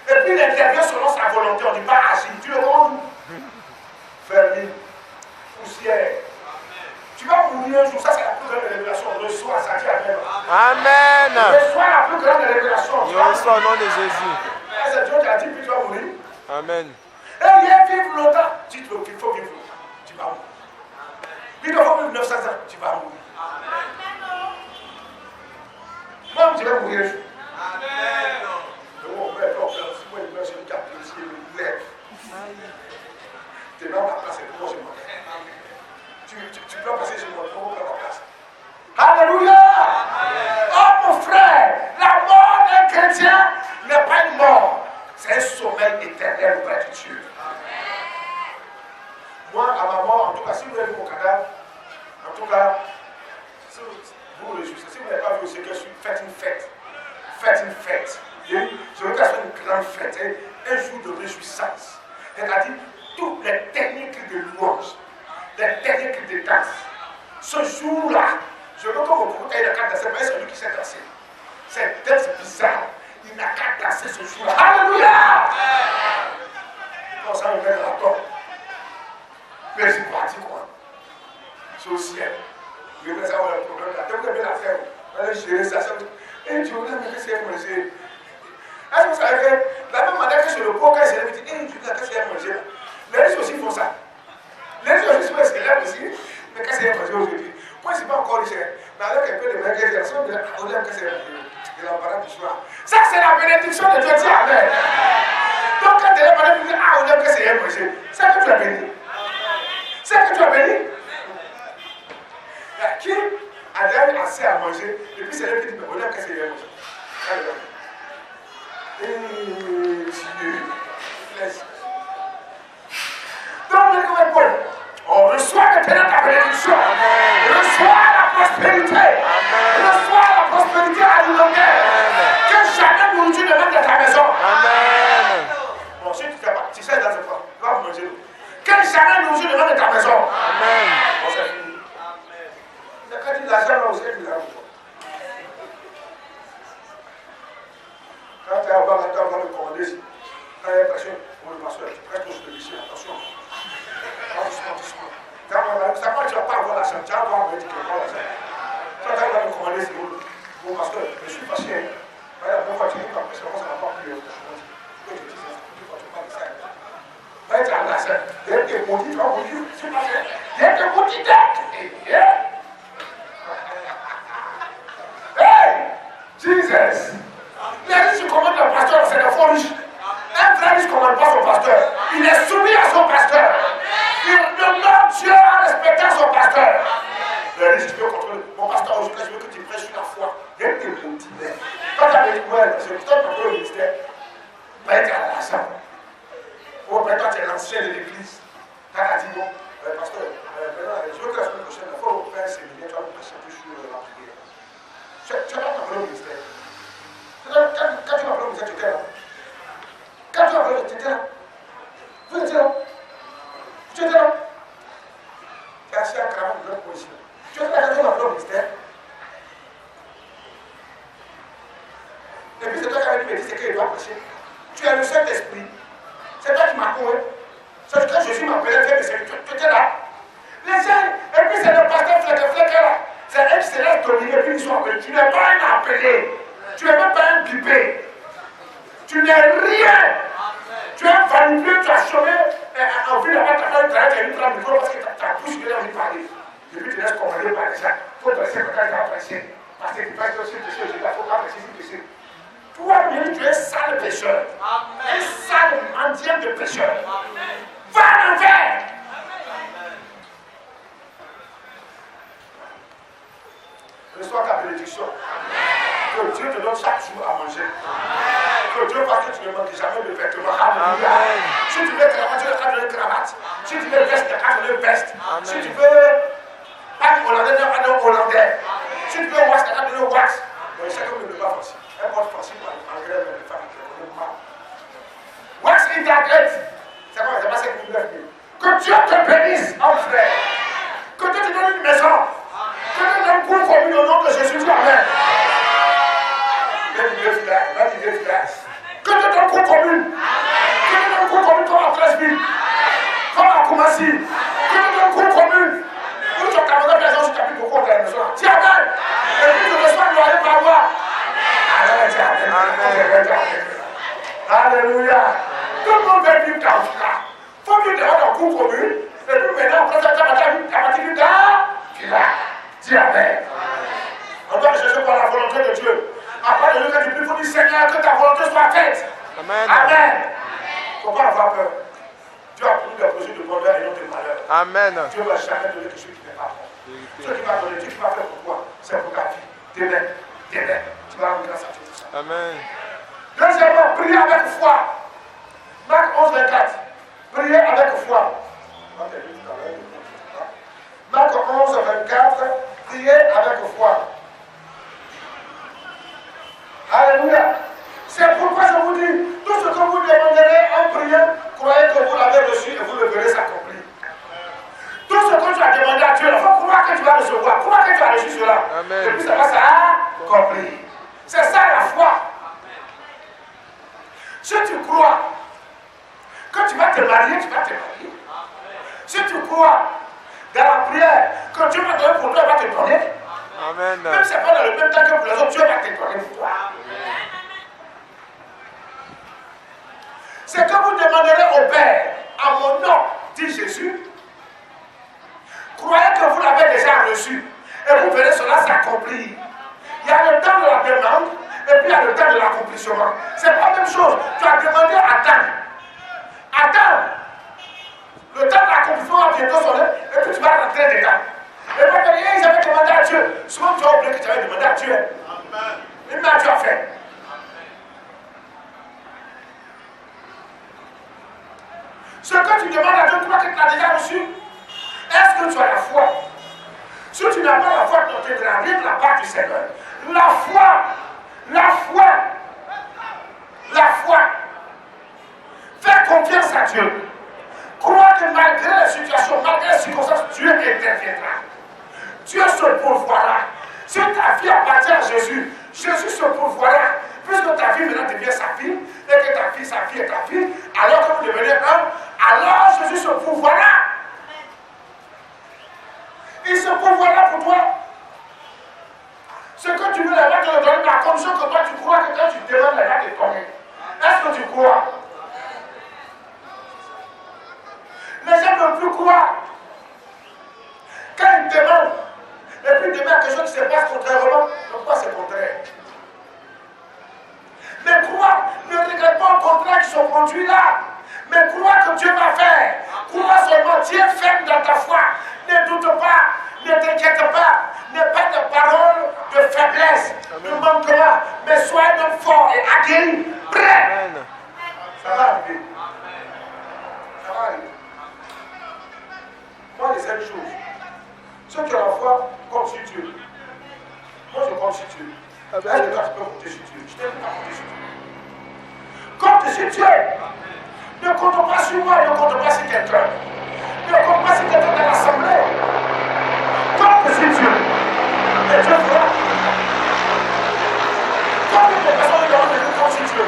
B: Et puis il intervient selon sa volonté. On ne dit pas agir. Tu le vois où? Vermine, poussière. Tu vas mourir un jour. Ça, c'est la plus grande révélation. Reçois ça, dit Amen.
C: Amen.
B: Reçois la plus grande révélation.
C: Je reçois au nom de Jésus.
B: C'est Dieu qui a dit, puis tu vas mourir.
C: Amen.
B: Et il vivre longtemps. Dis qu'il faut vivre longtemps. Tu vas mourir. Il faut vivre 900 ans. Tu vas mourir. Moi, tu vas mourir un jour. Amen. Mon père, si moi, je suis apprécié, il lève. Tu es dans ma place et moi, je m'en vais. Tu peux passer chez moi, pour prendre ma place. Alléluia! Oh mon frère, la mort d'un chrétien n'est pas une mort, c'est un sommeil éternel auprès de Dieu. Moi, à ma mort, en tout cas, si vous avez vu mon cadavre, en tout cas, si vous vous réjouissez, si vous n'avez pas vu aussi que je suis, faites une fête. Faites une fête. Je veux que ce soit une grande fête, un jour de réjouissance. C'est-à-dire, toutes les techniques de louange, les techniques de danse. Ce jour-là, je veux que vous compreniez qu'il n'a qu'à danser, mais c'est lui qui s'est dansé. C'est bizarre. Il n'a qu'à danser ce jour-là. Alléluia! Quand ça me met dans la tombe. Mais c'est parti quoi. C'est au ciel. Je vais savoir le problème là. Vous avez la faire. Allez gérer ça. Et Dieu, qu'est-ce qu'il y a mangé? Est-ce que vous savez que la même manière que sur le pot, quand il s'est levé, il dit, Dieu, qu'est-ce qu'il y a mangé là? Les riches aussi font ça. Les riches aussi font esclaves aussi. Mais qu'est-ce qu'il y a mangé aujourd'hui? Moi, je ne suis pas encore riche. Mais avec un peu de main, qu'est-ce qu'il y a? On aime qu'est-ce qu'il y a? De l'embarras du choix. Ça, c'est la bénédiction de Dieu. Dis Amen. Donc, quand tu es là, tu dis, ah, on aime qu'est-ce qu'il y a mangé. C'est que tu as béni. C'est que tu as béni. Qui a déjà assez à manger, et puis c'est là qui dit, mais on aime qu'est-ce qu'il y a mangé. Et Dieu, laisse. Donc, on reçoit maintenant ta bénédiction. Reçois la prospérité. Reçois la prospérité alimentaire. Que jamais nourriture ne commandé si. Quand il y a pression, pour le pasteur, tu prêtes toujours de ici, attention. Doucement. Ça va, tu ne vas pas avoir l'argent, tu vas avoir un médicament, l'argent. Toi, quand il va me commander, c'est bon, pasteur, je suis fâché. Regarde, une fois tu dis qu'en pression, ça n'a pas pris. Pourquoi tu dis ça? Pourquoi tu parles de ça? Il y a des maudits, tu vas maudire, c'est pas vrai. Il y a des maudits têtes. Hey! Jesus! Les riches qui commandent le pasteur, c'est des faux riches. Un vrai riche ne commande pas son pasteur. Il est soumis à son pasteur. Il demande Dieu à respecter son pasteur. Les riches, tu peux contrôler. Mon pasteur, aujourd'hui, je veux que tu prêches sur la foi. Il y a des maudits têtes. Quand tu as dit, ouais, c'est toi qui as le ministère. Ben, tu as l'argent. Ou après, toi, tu es l'ancien de l'église. Tu as dit, bon, pasteur, maintenant, je veux que la semaine prochaine, il faut faire un séminaire, tu vas me prêcher plus sur la prière. Tu n'as pas appelé au ministère. Quand tu m'as appelé au ministère, tu étais là. Quand tu m'as appelé, tu étais là. Vous étiez là. Tu étais là. Tu as assis à cravate de l'autre position. Tu étais là quand tu m'as appelé au ministère. Et puis c'est toi qui avais dit, mais dis ce qu'il doit prêcher. Tu es le Saint-Esprit. C'est toi qui m'as couru. C'est quand Jésus m'appelait, tu étais là. Les gens, et puis c'est le pasteur Fleck là. C'est eux qui se laissent dominer, et puis ils sont appelés. Tu n'es pas un appelé. Tu n'es même pas un pipé. Tu n'es rien. Tu es un vaniteux, tu as chômé. En vue d'avoir ta femme, tu as une trame de micro parce que ta bouche vient envie de parler. Et puis tu laisses commander par les gens. Il faut presser quand il va presser. Parce que tu passes aussi dessus, il ne faut pas presser. Toi-même, tu es sale pécheur. Un sale mendiant de pécheur. Va en enfer. Reçois ta bénédiction. Que Dieu te donne chaque jour à manger. Que Dieu fasse que tu ne manques jamais de vêtements. Alléluia. Si tu veux cravate, tu veux donner cravate. Si tu veux veste, tu veux donner veste. Si tu veux pas hollandais, tu veux donner hollandais. Si tu veux wax, tu veux donner wax. Mais c'est comme le pas facile. Un mode facile pour engrais les femmes qui ne connaissent pas. Wax in ta tête. C'est quoi? C'est pas 5 000, 9 000. Que Dieu te bénisse, mon frère. Que Dieu te donne une maison. Que Dieu te donne un coup commun au nom de Jésus. Amen. Que Dieu te donne un coup commun. Que Dieu te donne un coup commun comme à 13 000. Comme à Koumassi. Que Dieu te donne un coup commun. Où tu as commandé les gens, tu t'appuies beaucoup dans la maison. Dis Amen. Et puis tu reçois le royaume par moi. Alléluia. Tout le monde veut vivre dans ce cas. Il faut vivre dans un coup commun. Et puis maintenant, après ça, tu vas vivre dans. Dis Amen. On doit chercher par la volonté de Dieu. Après le lieu du plus, il faut dire Seigneur, que ta volonté soit faite.
C: Amen.
B: Amen. Il ne faut pas avoir peur. Dieu a promis des projets de bonheur et non de malheur.
C: Amen.
B: Dieu ne va jamais donner quelque chose qui n'est pas bon. Ce qui va donner, Dieu qui va faire pour toi, c'est pour ta vie. Demain. Tu vas avoir grâce à Dieu.
C: Amen.
B: Deuxièmement, priez avec foi. Marc 11, 24. Priez avec foi. Marc 11, 24. Priez avec foi. Alléluia. C'est pourquoi je vous dis, tout ce que vous demanderez en priant, croyez que vous l'avez reçu et vous le verrez s'accomplir. Tout ce que tu as demandé à Dieu, il faut croire que tu vas recevoir, croire que tu as reçu cela.
C: Amen.
B: Et puis ça va s'accomplir. C'est ça la foi. Si tu crois que tu vas te marier, tu vas te marier. Si tu crois dans la prière que Dieu va donner pour toi, il va te donner.
C: Amen.
B: Même si ce n'est pas dans le même temps que pour les autres, Dieu va te donner pour toi. C'est que vous demanderez au Père, à mon nom, dit Jésus, croyez que vous l'avez déjà reçu et vous verrez cela s'accomplir. Il y a le temps de la demande et puis il y a le temps de l'accomplissement. C'est pas la même chose. Tu as demandé attends. Attends. Le temps de l'accomplissement va bientôt sonner et puis tu vas rentrer dedans. Et puis ils avaient demandé à Dieu. Souvent tu as oublié que tu avais demandé à Dieu. Amen. Et maintenant tu as fait. Ce que tu demandes à Dieu, tu crois que tu l'as déjà reçu. Est-ce que tu as la foi? Si tu n'as pas la foi, tu ne t'aideras rien de la part du Seigneur. La foi. Fais confiance à Dieu. Crois que malgré les situations, malgré les circonstances, Dieu interviendra. Dieu se pourvoira. Si ta vie appartient à Jésus, Jésus t'inquiète pas, n'aie pas de paroles de faiblesse, de manquement, mais sois un homme fort et aguerri, prêt.
C: Amen.
B: Ça va arriver. Ça va arriver. Moi, les seules choses, ceux qui ont la foi comptent sur Dieu. Moi, je compte sur Dieu. Est-ce que toi, tu peux compter sur Dieu? Je t'ai dit pas compter sur Dieu. Compte sur Dieu. Ne compte pas sur moi, ne compte pas sur quelqu'un. Ne compte pas sur quelqu'un dans l'assemblée. Compte sur Dieu. Et Dieu fera. Quand les personnes comptent sur Dieu,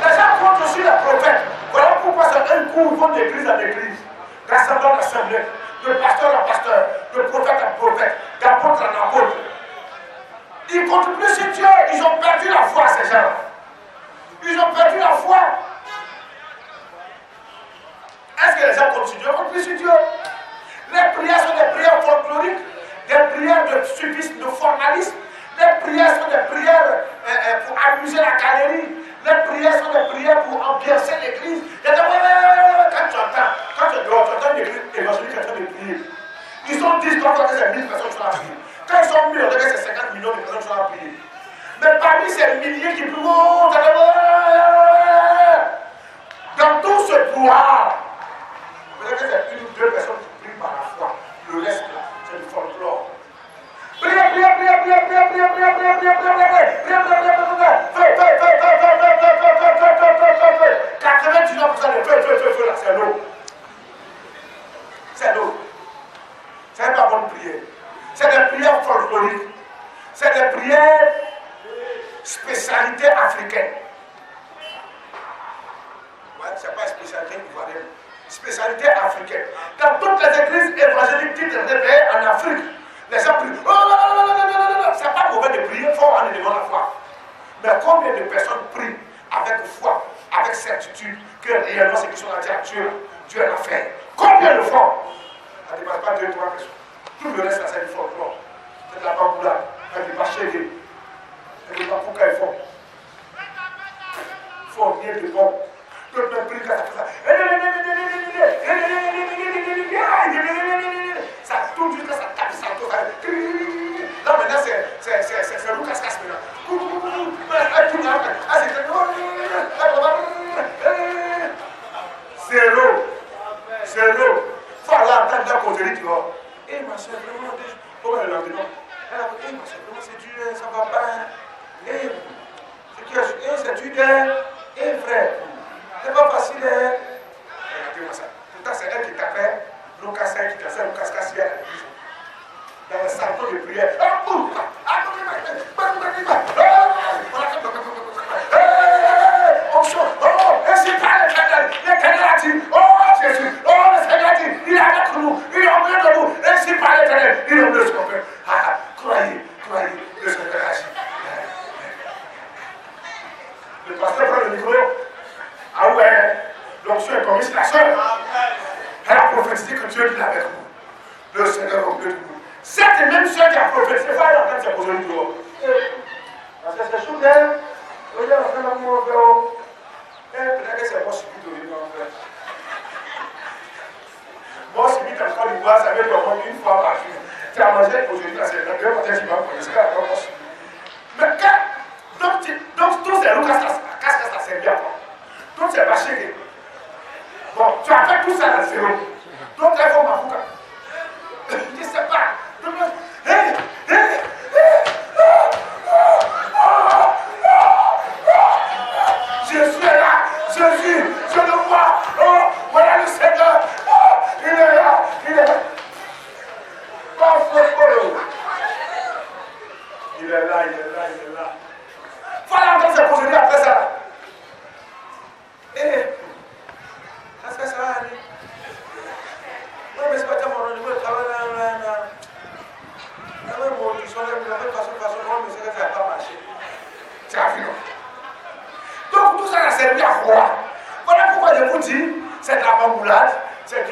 B: les gens comptent sur les prophètes. Voilà pourquoi c'est un coup, ils vont d'église en église, d'assemblée en assemblée, de pasteur en pasteur, de prophète en prophète, d'apôtre en apôtre. Ils ne comptent plus sur Dieu, ils ont perdu la foi, ces gens. Ils ont perdu la foi. Est-ce que les gens comptent sur Dieu? Ils ne comptent plus sur Dieu. Les prières sont des prières folkloriques, des prières de suffisme, de formalisme. Les prières sont des prières pour amuser la galerie. Les prières sont des prières pour ambiancer l'église. Quand tu entends une église évangélique en train de prier, ils sont 10, quand c'est 1000 personnes qui sont à prier. Quand ils sont 1000, on dirait que c'est 50 millions de personnes qui sont à prier. Mais parmi ces milliers qui prient, dans tout ce pouvoir, peut-être que c'est une ou deux personnes qui prient par la foi. Le reste, c'est du folklore. C'est l'eau. C'est l'eau. C'est pas bonne prière. C'est des prières folkloriques. C'est des prières spécialité africaine. Ouais, c'est pas spécialité ivoirienne. Spécialité africaine. Dans toutes les églises évangéliques qui se réveillent en Afrique, les gens prient. C'est pas mauvais de prier fort en élevant la foi. Mais combien de personnes prient avec foi, avec certitude, que réellement ce qu'ils sont à dire Dieu l'a fait? Combien le font? Ça ne dépasse pas 2 ou 3 personnes. Tout le reste, là, c'est du folklore. C'est de la bamboula. Elle ne dit pas chérie. Elle ne dit pas pourquoi ils font. Il faut rien de bon. D'autres me prient quand ça fait ça. Ça tourne jusqu'à ça tape, ça tourne. Là maintenant c'est Lucas Casse maintenant. Zéro. Faut aller entendre la causerie, tu vois. Eh ma soeur, vraiment, comment elle a dit non? Elle a dit, eh ma soeur, vraiment c'est dur, ça va pas. C'est dur, eh frère, c'est pas facile. Regardez-moi ça. Pourtant c'est elle qui tapait, Lucas 5 qui cassait, Lucas Casse hier. Dans le salon de prière. On chante. Oh, ainsi parle l'Éternel. L'Éternel a dit, oh Jésus, oh le Seigneur a dit, il est avec nous, il est au milieu de nous. Ainsi parle l'Éternel, il est au milieu de nous. Croyez, le Seigneur a dit. Le pasteur prend le micro. Ah ouais, l'onction est commise la sœur. Elle a prophétisé que Dieu est avec nous. Le Seigneur est au milieu de nous. Cette même soeur qui a prophétisé, va aller en train de se poser le dehors. Parce que c'est chaud d'elle. Elle est en train de mourir. Peut-être que c'est moi subit de venir en fait. Moi subit en Côte d'Ivoire, ça veut dire au moins une fois par jour. Tu as mangé aujourd'hui, c'est la deuxième matin, tu vas prendre ce qu'elle a pas subi. Mais quand, donc tous ces loups, qu'est-ce que ça servait à quoi? Donc c'est pas chéri. Bon, tu as fait tout ça à zéro. Donc il faut ma fouca. Je ne sais pas. Jésus est là. Jésus, je le vois. Oh, voilà le Seigneur. Oh, il est là. Il est là. Il est là. Voilà encore ce procédé après ça. Est-ce que ça va aller? Non, mais c'est pas tellement mon niveau de travail là. Même mon audition, de façon, mais c'est que ça n'a pas marché. C'est la vie. Donc tout ça a servi à quoi? Voilà pourquoi je vous dis, c'est de la bamboulade, c'est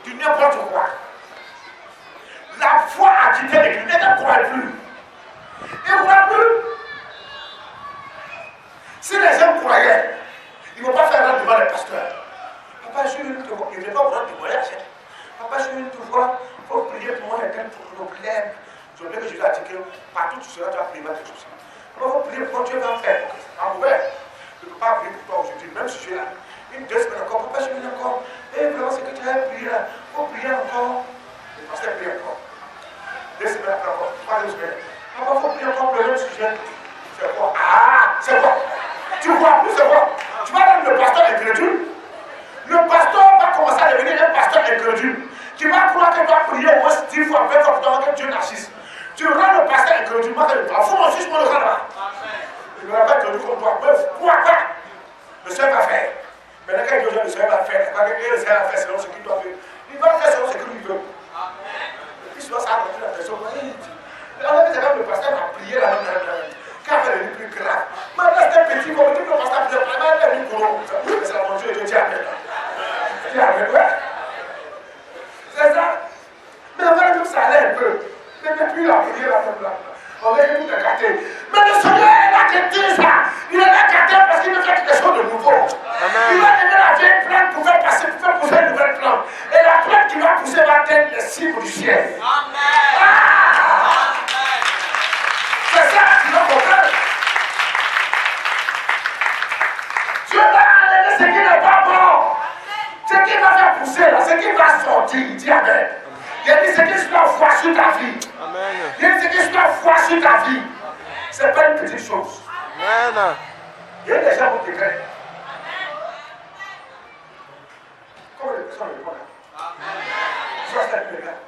B: du n'importe quoi. La foi a quitté l'église, elle ne croit plus. Elle ne croit plus. Si les gens croyaient, ils ne vont pas faire devant les pasteurs. Papa, je veux te voir. Il ne veut pas vous rendre du voyage. Papa, je veux te voir. Il faut prier pour moi. Il y a tel comment Dieu va faire. En ouvert. Je ne peux pas prier pour toi aujourd'hui, même si je suis là. 2 semaines encore, papa, je viens encore. Et vraiment, c'est que tu as prié là. Il faut prier encore. Le pasteur prie encore. 2 semaines après encore, 3 semaines. Papa, il faut prier encore pour le même sujet. C'est quoi? Ah, c'est quoi? Tu vois, plus c'est quoi? Tu vas donner le pasteur incrédule. Le pasteur va commencer à devenir un pasteur incrédule. Tu vas croire que tu vas prier au moins 10 fois, 20 fois pour que Dieu n'assiste. Tu rends le pasteur incrédule. Moi, il faut mon fils, moi le rendre là. Il ne va pas te dire comme toi. Pourquoi pas? Le Seigneur va faire. Maintenant, quand Dieu le Seigneur va faire, pas que le Seigneur va faire selon ce qu'il doit faire. Il va faire selon ce qu'il veut. Et puis, souvent, ça a rendu la personne. On a dit que le pasteur a prié la même quand elle est plus grave. Maintenant, c'est un petit comme tu peux passer à prier. Maintenant, elle est une couronne. Oui, mais c'est la bonne chose de Dieu. Tu as amen, ouais. C'est ça. Mais avant tout, ça allait un peu. Mais depuis la prière, on est tout gâté. Mais le Seigneur, il a gâté ça. Il a gâté parce qu'il veut faire quelque chose de nouveau. Amen. Il va donner la vieille plante pour faire passer, pour faire pousser une nouvelle plante. Et la plante qui va pousser va atteindre les cimes du ciel. Amen. Ah! C'est ça qui va comprendre. Dieu va enlever ce qui n'est pas bon. Ce qui va faire pousser là, ce qui va sortir, il dit Amen. Il a dit ce qui doit voir sur ta vie. Amen. Il a dit ce qui doit voir sur ta vie. Ce n'est pas une petite chose. Amen. Il y a des gens qui te craignent. Comment les personnes le demandent? Ça c'est le gars.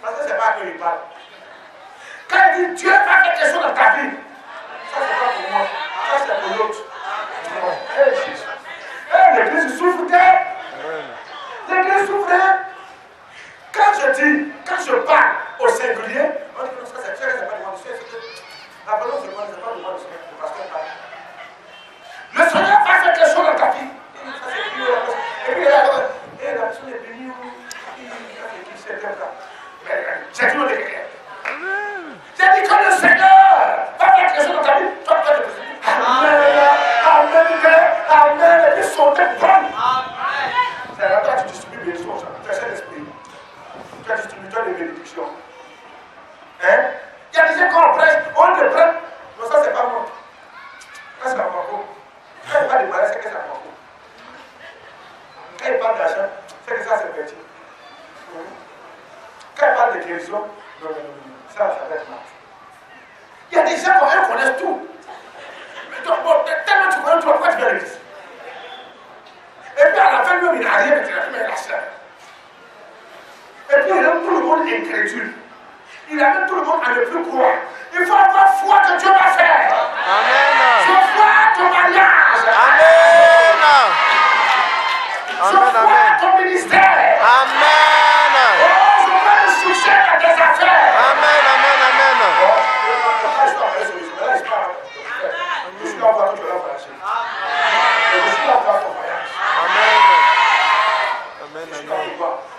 B: Parce que ce n'est pas que il parle. Quand il dit Dieu va faire quelque chose dans ta vie, ça c'est pas pour moi. Ça c'est pour l'autre. L'église souffre. L'église souffre. Quand je parle au singulier, on dit que ça c'est pas le monde du Seigneur. La parole c'est pas le monde du Seigneur. Le pasteur parle. Le Seigneur va faire quelque chose dans ta vie. Et puis la personne est bénie. J'ai dit au décret. J'ai dit que le Seigneur va faire quelque chose dans ta vie. Toi, tu as dit Amen. Et puis sauter bonne. C'est là que tu distribues bien sûr. Tu as cet esprit. Tu as distributeur de bénédiction. Hein? Il y a des gens qu'on prêche, on le prête. Non, ça c'est pas moi. Ça c'est pas moi. Quand il parle de mariage, c'est que c'est pas moi. Quand il parle d'argent, c'est que ça c'est petit. Quand il parle de guérison, non, ça va être mal. Il y a des gens qui connaissent tout. Mais donc, bon, tellement tu connais tout, pourquoi tu viens à l'église? Et puis à la fin, lui, il n'a rien, mais il a lâché. Et puis il aime tout le monde incrédule. Il amène tout le monde à ne plus croire. Il faut avoir foi que Dieu va faire. Amen. Je vois ton mariage. Amen. Je vois ton ministère. Amen. Oh, je vois le succès dans tes affaires. Amen. Je suis là pour tout le monde. Je suis là pour ton mariage. Amen.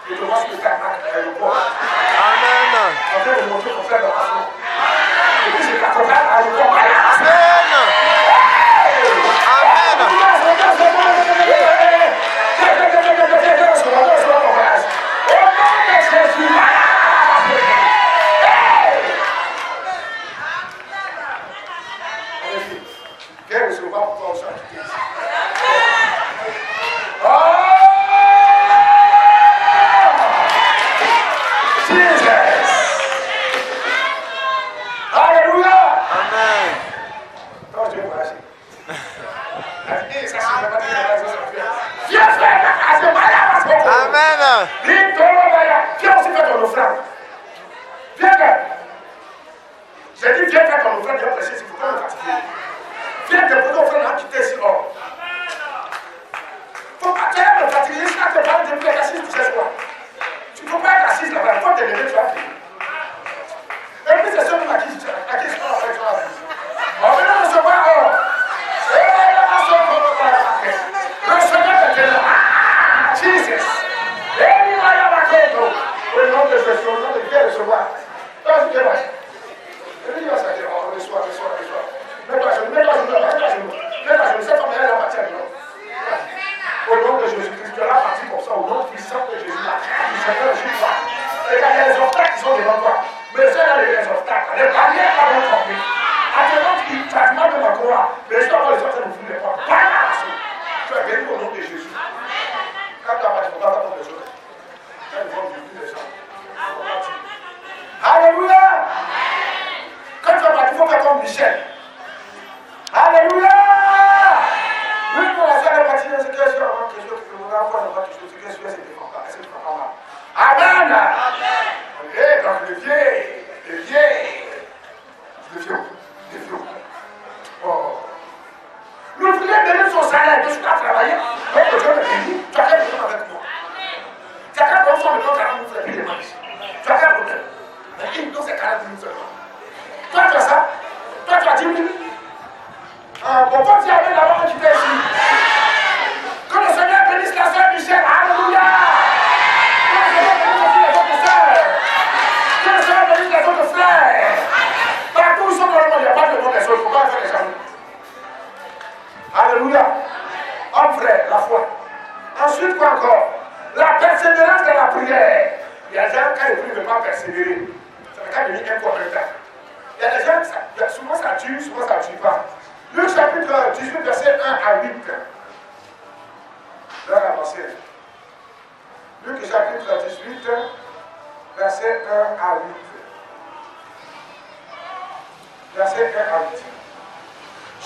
B: Je te vois sur le carnac à l'aéroport. Amen. En train de montrer ton frère dans la maison. Et puis je t'accompagne à l'aéroport. Amen. Amen. Viens aussi faire ton offrande. Viens faire. J'ai dit viens faire ton offrande, viens prêcher, il ne faut pas me fatiguer. Viens déposer offrande à quitter ici hors. Il ne faut pas te fatiguer, si tu te parles depuis être assise, tu sais quoi. Tu ne peux pas être assise là-bas, il faut te lever, tu vas prier. Et puis c'est celui à qui je suis en fait, on va nous recevoir hors. Le Seigneur était là. Jesus. Au nom de Jésus, au nom de Dieu, recevoir. Vas-y, viens, vas-y. Et puis, il va s'arrêter. Reçois. Mets-toi à genoux, mets-toi à genoux. Quand on voit quelque chose, c'est que celui-là se défend pas. Est-ce que tu ne comprends pas? Amen. Ok, donc le vieux. Oh. L'ouvrier donne son salaire, je suis à travailler. Donc Dieu me bénit. Tu as quel problème avec moi? Tu as quel problème de ton 40 000 francs de démarche? Tu as quel problème? Mais il donne ses 40 000 seulement. Toi, tu as ça? Toi, tu as 10 000? Bon, quand tu avais d'abord qui était ici. Que le Seigneur bénisse la sœur Michel. Alléluia. Que le Seigneur bénisse les autres sœurs. Que le Seigneur bénisse les autres frères. Partout où ils sont dans le monde, il n'y a pas de monde des autres. Il ne faut pas faire les jaloux. Alléluia. Homme frère, la foi. Ensuite, quoi encore? La persévérance de la prière. Il y a des gens, quand ils prient, ne veulent pas persévérer. Ça fait quand même un coup en même temps. Il y a des gens, souvent ça tue, souvent ça ne tue pas. Luc chapitre 18, verset 1 à 8. L'heure avancée. Luc chapitre 18, verset 1 à 8. Verset 1 à 8.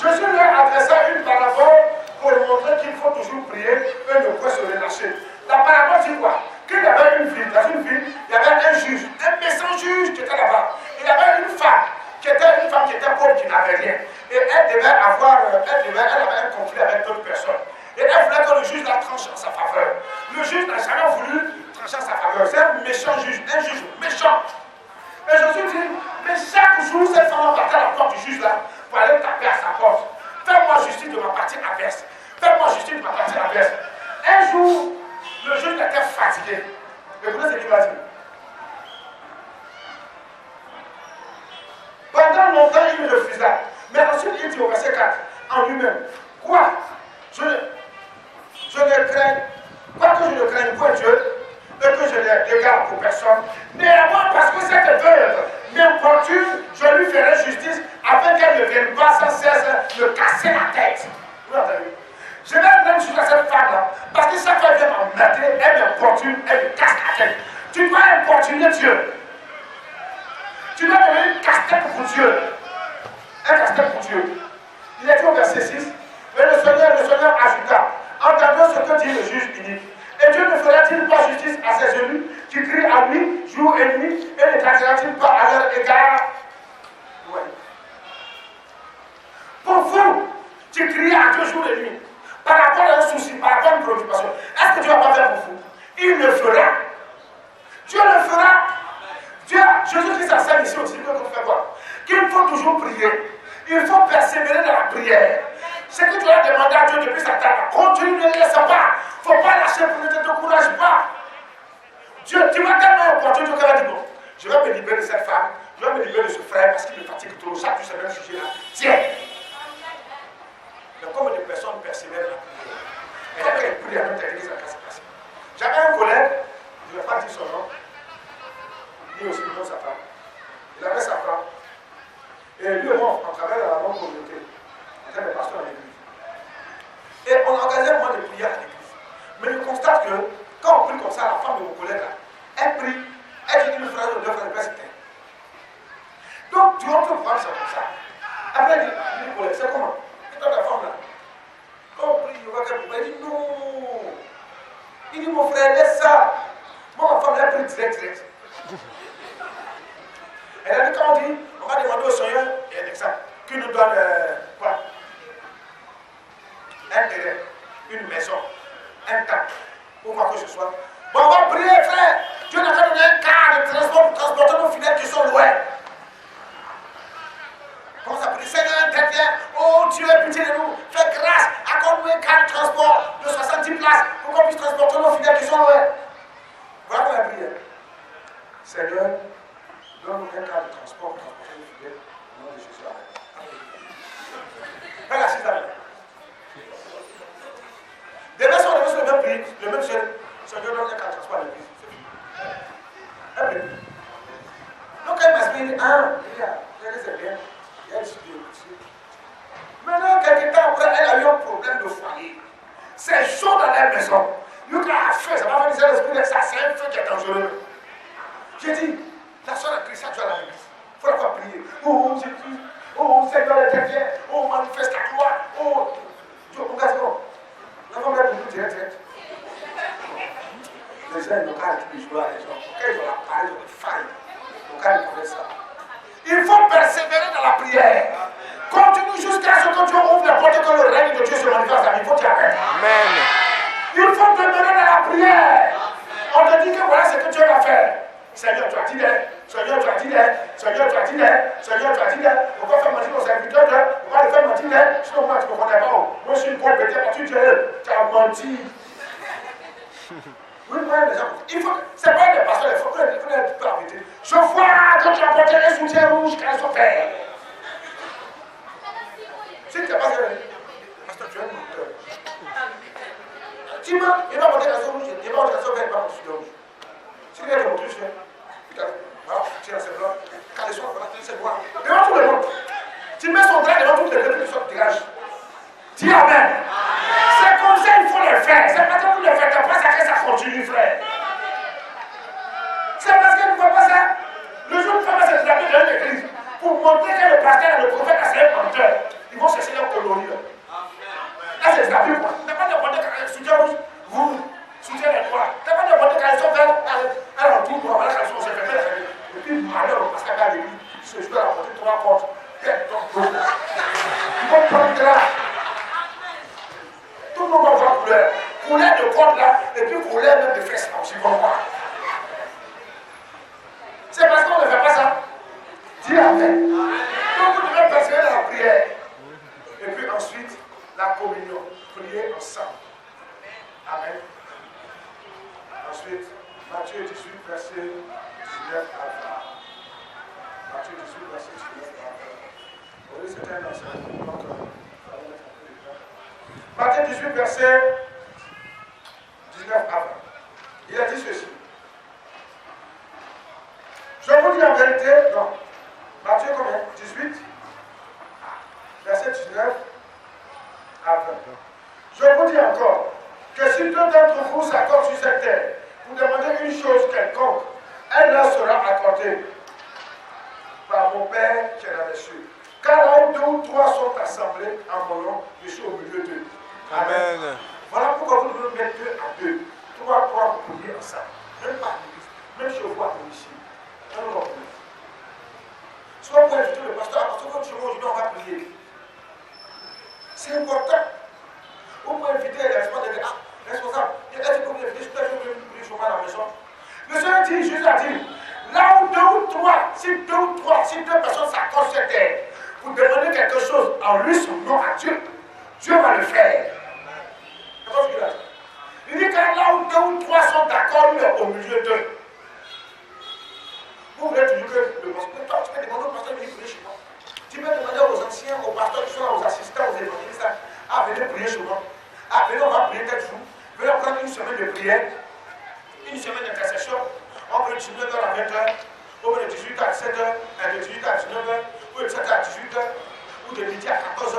B: Jésus leur adressa une parabole pour montrer qu'il faut toujours prier et ne pas se relâcher. La parabole dit quoi? Qu'il y avait une ville, dans une ville, il y avait un juge, un méchant juge qui était là-bas. Il y avait une femme qui était pauvre, qui n'avait rien. Et elle avait un conflit avec d'autres personnes. Et elle voulait que le juge la tranche en sa faveur. Le juge n'a jamais voulu trancher en sa faveur. C'est un méchant juge, un juge méchant. Et Jésus dit, mais chaque jour, cette femme partait à la porte du juge là pour aller taper à sa porte. Fais-moi justice de ma partie adverse. Fais-moi justice de ma partie adverse. Un jour, le juge était fatigué. Écoutez ce qu'il m'a dit. Pendant longtemps, il refusa. Mais ensuite, il dit au verset 4, en lui-même, quoi? Je ne craigne point Dieu, et que je ne regarde pour personne. Néanmoins, parce que cette veuve m'importune, je lui ferai justice, afin qu'elle ne vienne pas sans cesse me casser la tête. Vous entendez? Je vais même juger à cette femme-là, parce que chaque fois qu'elle vient m'emmerder, elle m'importune, elle me casse la tête. Tu dois importuner Dieu. Tu dois donner une casse-tête pour Dieu. Un casse-tête pour Dieu. Il est dit au verset 6, mais le Seigneur ajouta, entendons ce que dit le juge unique. Et Dieu ne fera-t-il pas justice à ses élus qui crient à lui, jour et nuit, et ne traitera-t-il pas à leur égard? Oui. Pour vous, qui criez à Dieu jour et nuit, par rapport à un souci, par rapport à une préoccupation, est-ce que Dieu ne va pas faire pour vous? Il le fera. Dieu le fera. Jésus-Christ enseigne ici aussi, qu'il faut toujours prier. Il faut persévérer dans la prière. Ce que tu as demandé à Dieu depuis cette table, continue, ne laisse pas. Il ne faut pas lâcher pour ne te décourage pas. Dieu, tu vas tellement opportun, Dieu va dire bon, je vais me libérer de cette femme, je vais me libérer de ce frère parce qu'il me fatigue trop. Chaque jour, c'est le même sujet là. Tiens. Mais comme des personnes persévèrent dans la prière, et après elle prie avec l'église, ça ne passe pas. J'avais un collègue, je ne vais pas dire son nom, lui aussi, il nom sa femme. Il avait sa femme. Et lui et moi, on travaillait dans la même communauté. On était des pasteurs à l'église. Et on organisait un moment de prière à l'église. Mais je constate que, quand on prie comme ça, la femme de mon collègue, là, elle prie, elle dit une phrase ou deux phrases de persécution. Donc, tu rentres au programme, c'est comme ça. Après, il dit, collègue, c'est comment? Et toi, la femme là, quand on prie, on va faire pour elle. Il dit, non. Il dit, mon frère, laisse ça. Moi, ma femme, elle prie direct. Elle a dit, quand on dit, on va demander au Seigneur, il y a un exemple, qu'il nous donne quoi? Un terrain, une maison, un camp, ou quoi que ce soit. Bon, on va prier, frère. Dieu n'a pas donné un car de transport pour transporter nos fidèles qui sont loin. Comment ça prie? Seigneur, intervient. Oh Dieu, pitié de nous. Fais grâce. Accorde-nous un car de transport de 70 places pour qu'on puisse transporter nos fidèles qui sont loin. Voilà comment elle prie. Seigneur, donne-nous un car de transport pour transporter nos fidèles au nom de Jésus. Fais la assise avec. Des personnes ont le même prix, le même seul. Seigneur, donne un car de transport à l'église. Elle prie. Donc elle m'a dit, c'est bien. Elle se dit, maintenant, quelques temps après, elle a eu un problème de foyer. C'est chaud dans la maison. Il y a un feu, ça va faire l'esprit de ça, c'est un feu qui est dangereux. J'ai dit, la soeur a crié ça, tu as la l'église. Il faut la faire prier. Oh Jésus, oh Seigneur, intervient. Oh, manifeste ta gloire. Oh, Dieu, mon gars, c'est bon. La femme l'a prié direct. t'es, sinon moi, tu ne me connais pas. Moi, je suis une bonne bêtise, tu as menti. Oui, moi, les gens, c'est pas des pasteurs, il faut que tu peux arrêter. Je vois que tu as porté les soutiens rouges qu'elles sont verts. Si tu n'es pas pasteur, tu es un menteur. Tu m'as, il va porter les soutiens rouges, il va porter les soutiens verts, il va porter les soutiens rouges. Si tu es mon Dieu, voilà, tu as ses blancs, quand les soins, voilà, c'est noir. Devant tout le monde. Tu mets son bras devant toutes les deux, qui sortent, dégage. Dis Amen. C'est comme ça qu'il faut le faire. C'est pas que vous le faites pas, ça que ça continue, frère. C'est parce que vous ne voyez pas ça. Le jour où vous faites cette étape dans l'église, pour montrer que le pasteur et le prophète a c'est un menteur, ils vont chercher leur colonie. Là, c'est la Bible. Tu n'as pas de montrer qu'elle soutient rouge, vous soutient les noirs. Tu n'as pas de montrer qu'elles sont vertes, alors tout pour avoir qu'elles sont séparées. Et puis, malheur, parce qu'elle a l'église, ce jour-là, a porté 3 portes. Ils vont prendre là. Tout le monde va voir couleur. Couleur de corps là, et puis couleur même de fesses là aussi, ils vont voir. C'est parce qu'on ne fait pas ça. Dis Amen. Donc vous devez persévérer dans la prière. Et puis ensuite, la communion. Prier ensemble. Amen. Ensuite, Matthieu 18, verset 19 à 20. Matthieu 18, verset 19 à 20. Oui, c'était un enseignement. Matthieu 18, verset 19 à 20. Il a dit ceci. Je vous dis en vérité, non. Matthieu combien? 18, verset 19 à 20. Je vous dis encore que si deux d'entre vous s'accordent sur cette terre pour demander une chose quelconque, elle leur sera accordée par mon Père qui est dans les cieux. Car là où 2 ou 3 sont assemblés en mon nom, je suis au milieu d'eux.
C: Amen.
B: Voilà pourquoi vous devez mettre 2 à 2. 3 à 3 pour prier ensemble. Même pas l'église, même chez vous à domicile. On va prier. Soit pour inviter le pasteur, parce que quand tu vas aujourd'hui, on va prier. C'est important. Vous pouvez inviter les responsables, responsables. Est-ce que vous invitez, je peux prier chez moi à la maison. Le Seigneur dit, Jésus a dit, là où 2 ou 3, si 2 ou 3, si 2 personnes s'accordent sur terre, pour demander quelque chose en lui, son nom à Dieu, Dieu va le faire. C'est pas ce qu'il a dit. Il dit que là où 2 ou 3 sont d'accord, lui est au milieu d'eux. Vous voulez toujours que le pasteur, toi, tu peux demander au pasteur de venir prier chez moi. Tu peux demander aux anciens, aux pasteurs qui sont là, aux assistants, aux évangélistes, à venir prier chez moi. Ah, venez, on va prier tel jour. Venez, on prend une semaine de prière, une semaine d'intercession. On peut de 19h à 20h, ou de 18h à 17h, de 18h à 19h, ou de 7h à 18h, ou de midi à 14h.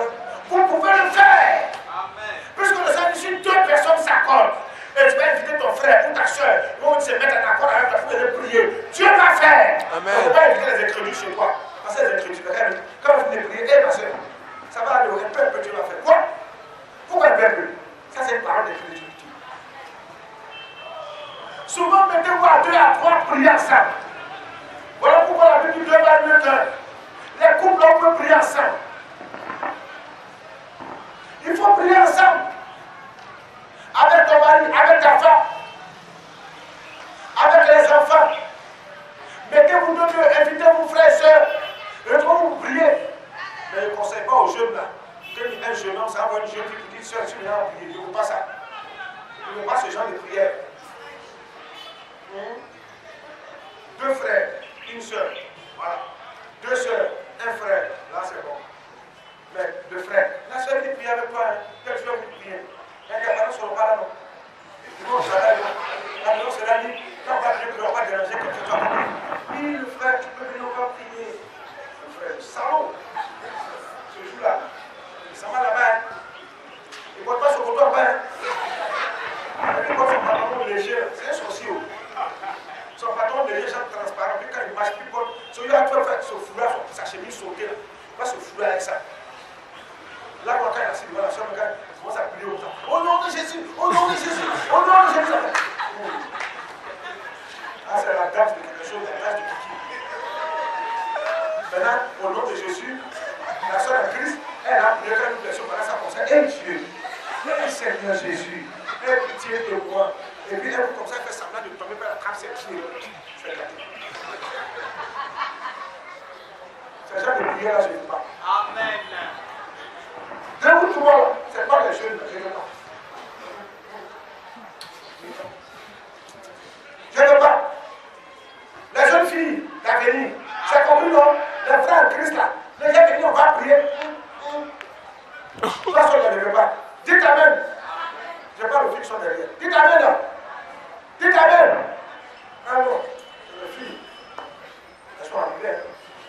B: Vous pouvez le faire. Amen. Puisque le Seigneur, si 2 personnes s'accordent, et tu vas inviter ton frère ou ta soeur, ils vont se mettre en accord avec toi pour les prier. Dieu va faire. Amen. On ne peut pas inviter les incrédules chez toi. Parce que les incrédules, quand vous venez prier, ma soeur, ça va aller au peu, Dieu va faire. Quoi? Pourquoi un peu? Ça, c'est une parole de crédibilité. Souvent, mettez-vous à 2 à 3 prier ensemble. Voilà pourquoi la Bible dit 2 va mieux qu'un. Les couples, on peut prier ensemble. Il faut prier ensemble. Avec ton mari, avec ta femme, avec les enfants. Mettez-vous deux, invitez vos frères et sœurs. Retrouvez-vous prier. Mais je ne conseille pas aux jeunes là. Un jeune homme, ça va une jeune qui vous dit, sœur, tu viens à prier. Je ne veux pas ça. Je ne veux pas ce genre de prière. 2 frères, une sœur. Voilà. 2 sœurs, un frère. Là, c'est bon. Mais 2 frères. La sœur qui prie avec toi, quelle sœur qui prie? Les parents ne seront pas là, non. Ils vont travailler. La maison sera libre. Quand on va prier, on ne va pas déranger comme tu dois prier. Oui, le frère, tu peux venir, on va prier. Le frère, salaud. Ce jour-là, il s'en va là-bas. Il ne porte pas son couteau en bas. Il porte son pantalon léger. C'est un sorcier. Son pantalon léger, genre transparent. Puis quand il marche, il porte. Celui-là, tu vas faire ce foulard, sa chemise sautée. Il va se fouler avec ça. Là, quand il est assis devant la soeur, il commence à prier au temps. Au nom de Jésus, au nom de Jésus, au nom de Jésus. Ah, c'est la danse de quelque chose, la danse de Kiki. Maintenant, au nom de Jésus, la soeur en Christ, elle a prié quand une personne pendant sa conseil. Et Dieu, et Seigneur Jésus, aie pitié de moi. Et puis, elle comme ça, elle fait semblant de tomber par la trappe, c'est pieds. C'est gâté. Ce genre de prière là, je ne veux pas. Amen. je ne veux pas. Je ne veux pas. Les jeunes filles d'avenir, c'est compris, non? Les frères en Christ là, les gens venus, on va prier. Parce qu'on ne le veut pas. Dites Amen. Je parle aux filles qui sont derrière. Dites Amen là. Dites Amen. Alors, les filles, elles sont arrivées.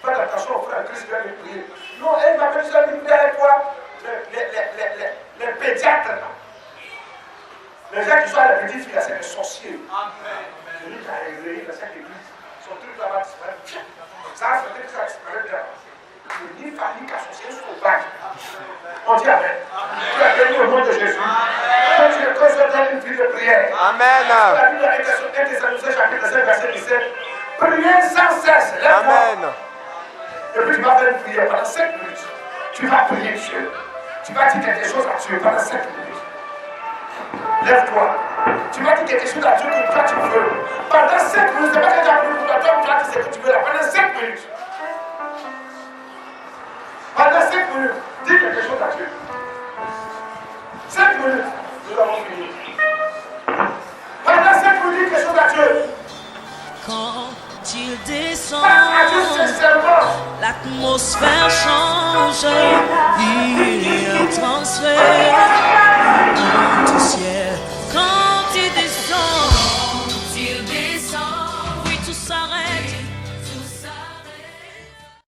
B: Faites attention aux frères en Christ qui viennent prier. Non, elle va venir se prier avec toi. Les pédiatres là. Les gens qui sont à la petite fille là, c'est des sorciers. Celui qui a réveillé dans cette église, son truc là-bas disparaît. Ça a fait que ça disparaît là. Le livre phallique associé sur le bac. On dit Amen. Tu as béni au nom de Jésus. Quand tu es dans une vie de prière.
C: Amen.
B: La Bible a été sur 1 Thessaloniciens chapitre 5 verset 17. Priez sans cesse.
C: Amen.
B: Et puis tu vas faire une prière pendant 5 minutes. Tu vas prier Dieu. Tu vas dire quelque chose à Dieu pendant 5 minutes. Lève-toi. Tu vas dire quelque chose à Dieu que toi tu veux. Pendant 5 minutes, c'est pas que tu as voulu pour toi, tu vas dire ce que tu veux là. Pendant 5 minutes. Pendant 5 minutes, dis quelque chose à Dieu. 5 minutes, nous avons fini. Pendant 5 minutes, dis quelque chose à Dieu.
A: Quand il descend,
B: À Dieu sincèrement.
A: l'atmosphère change, il transfère tout ciel. Quand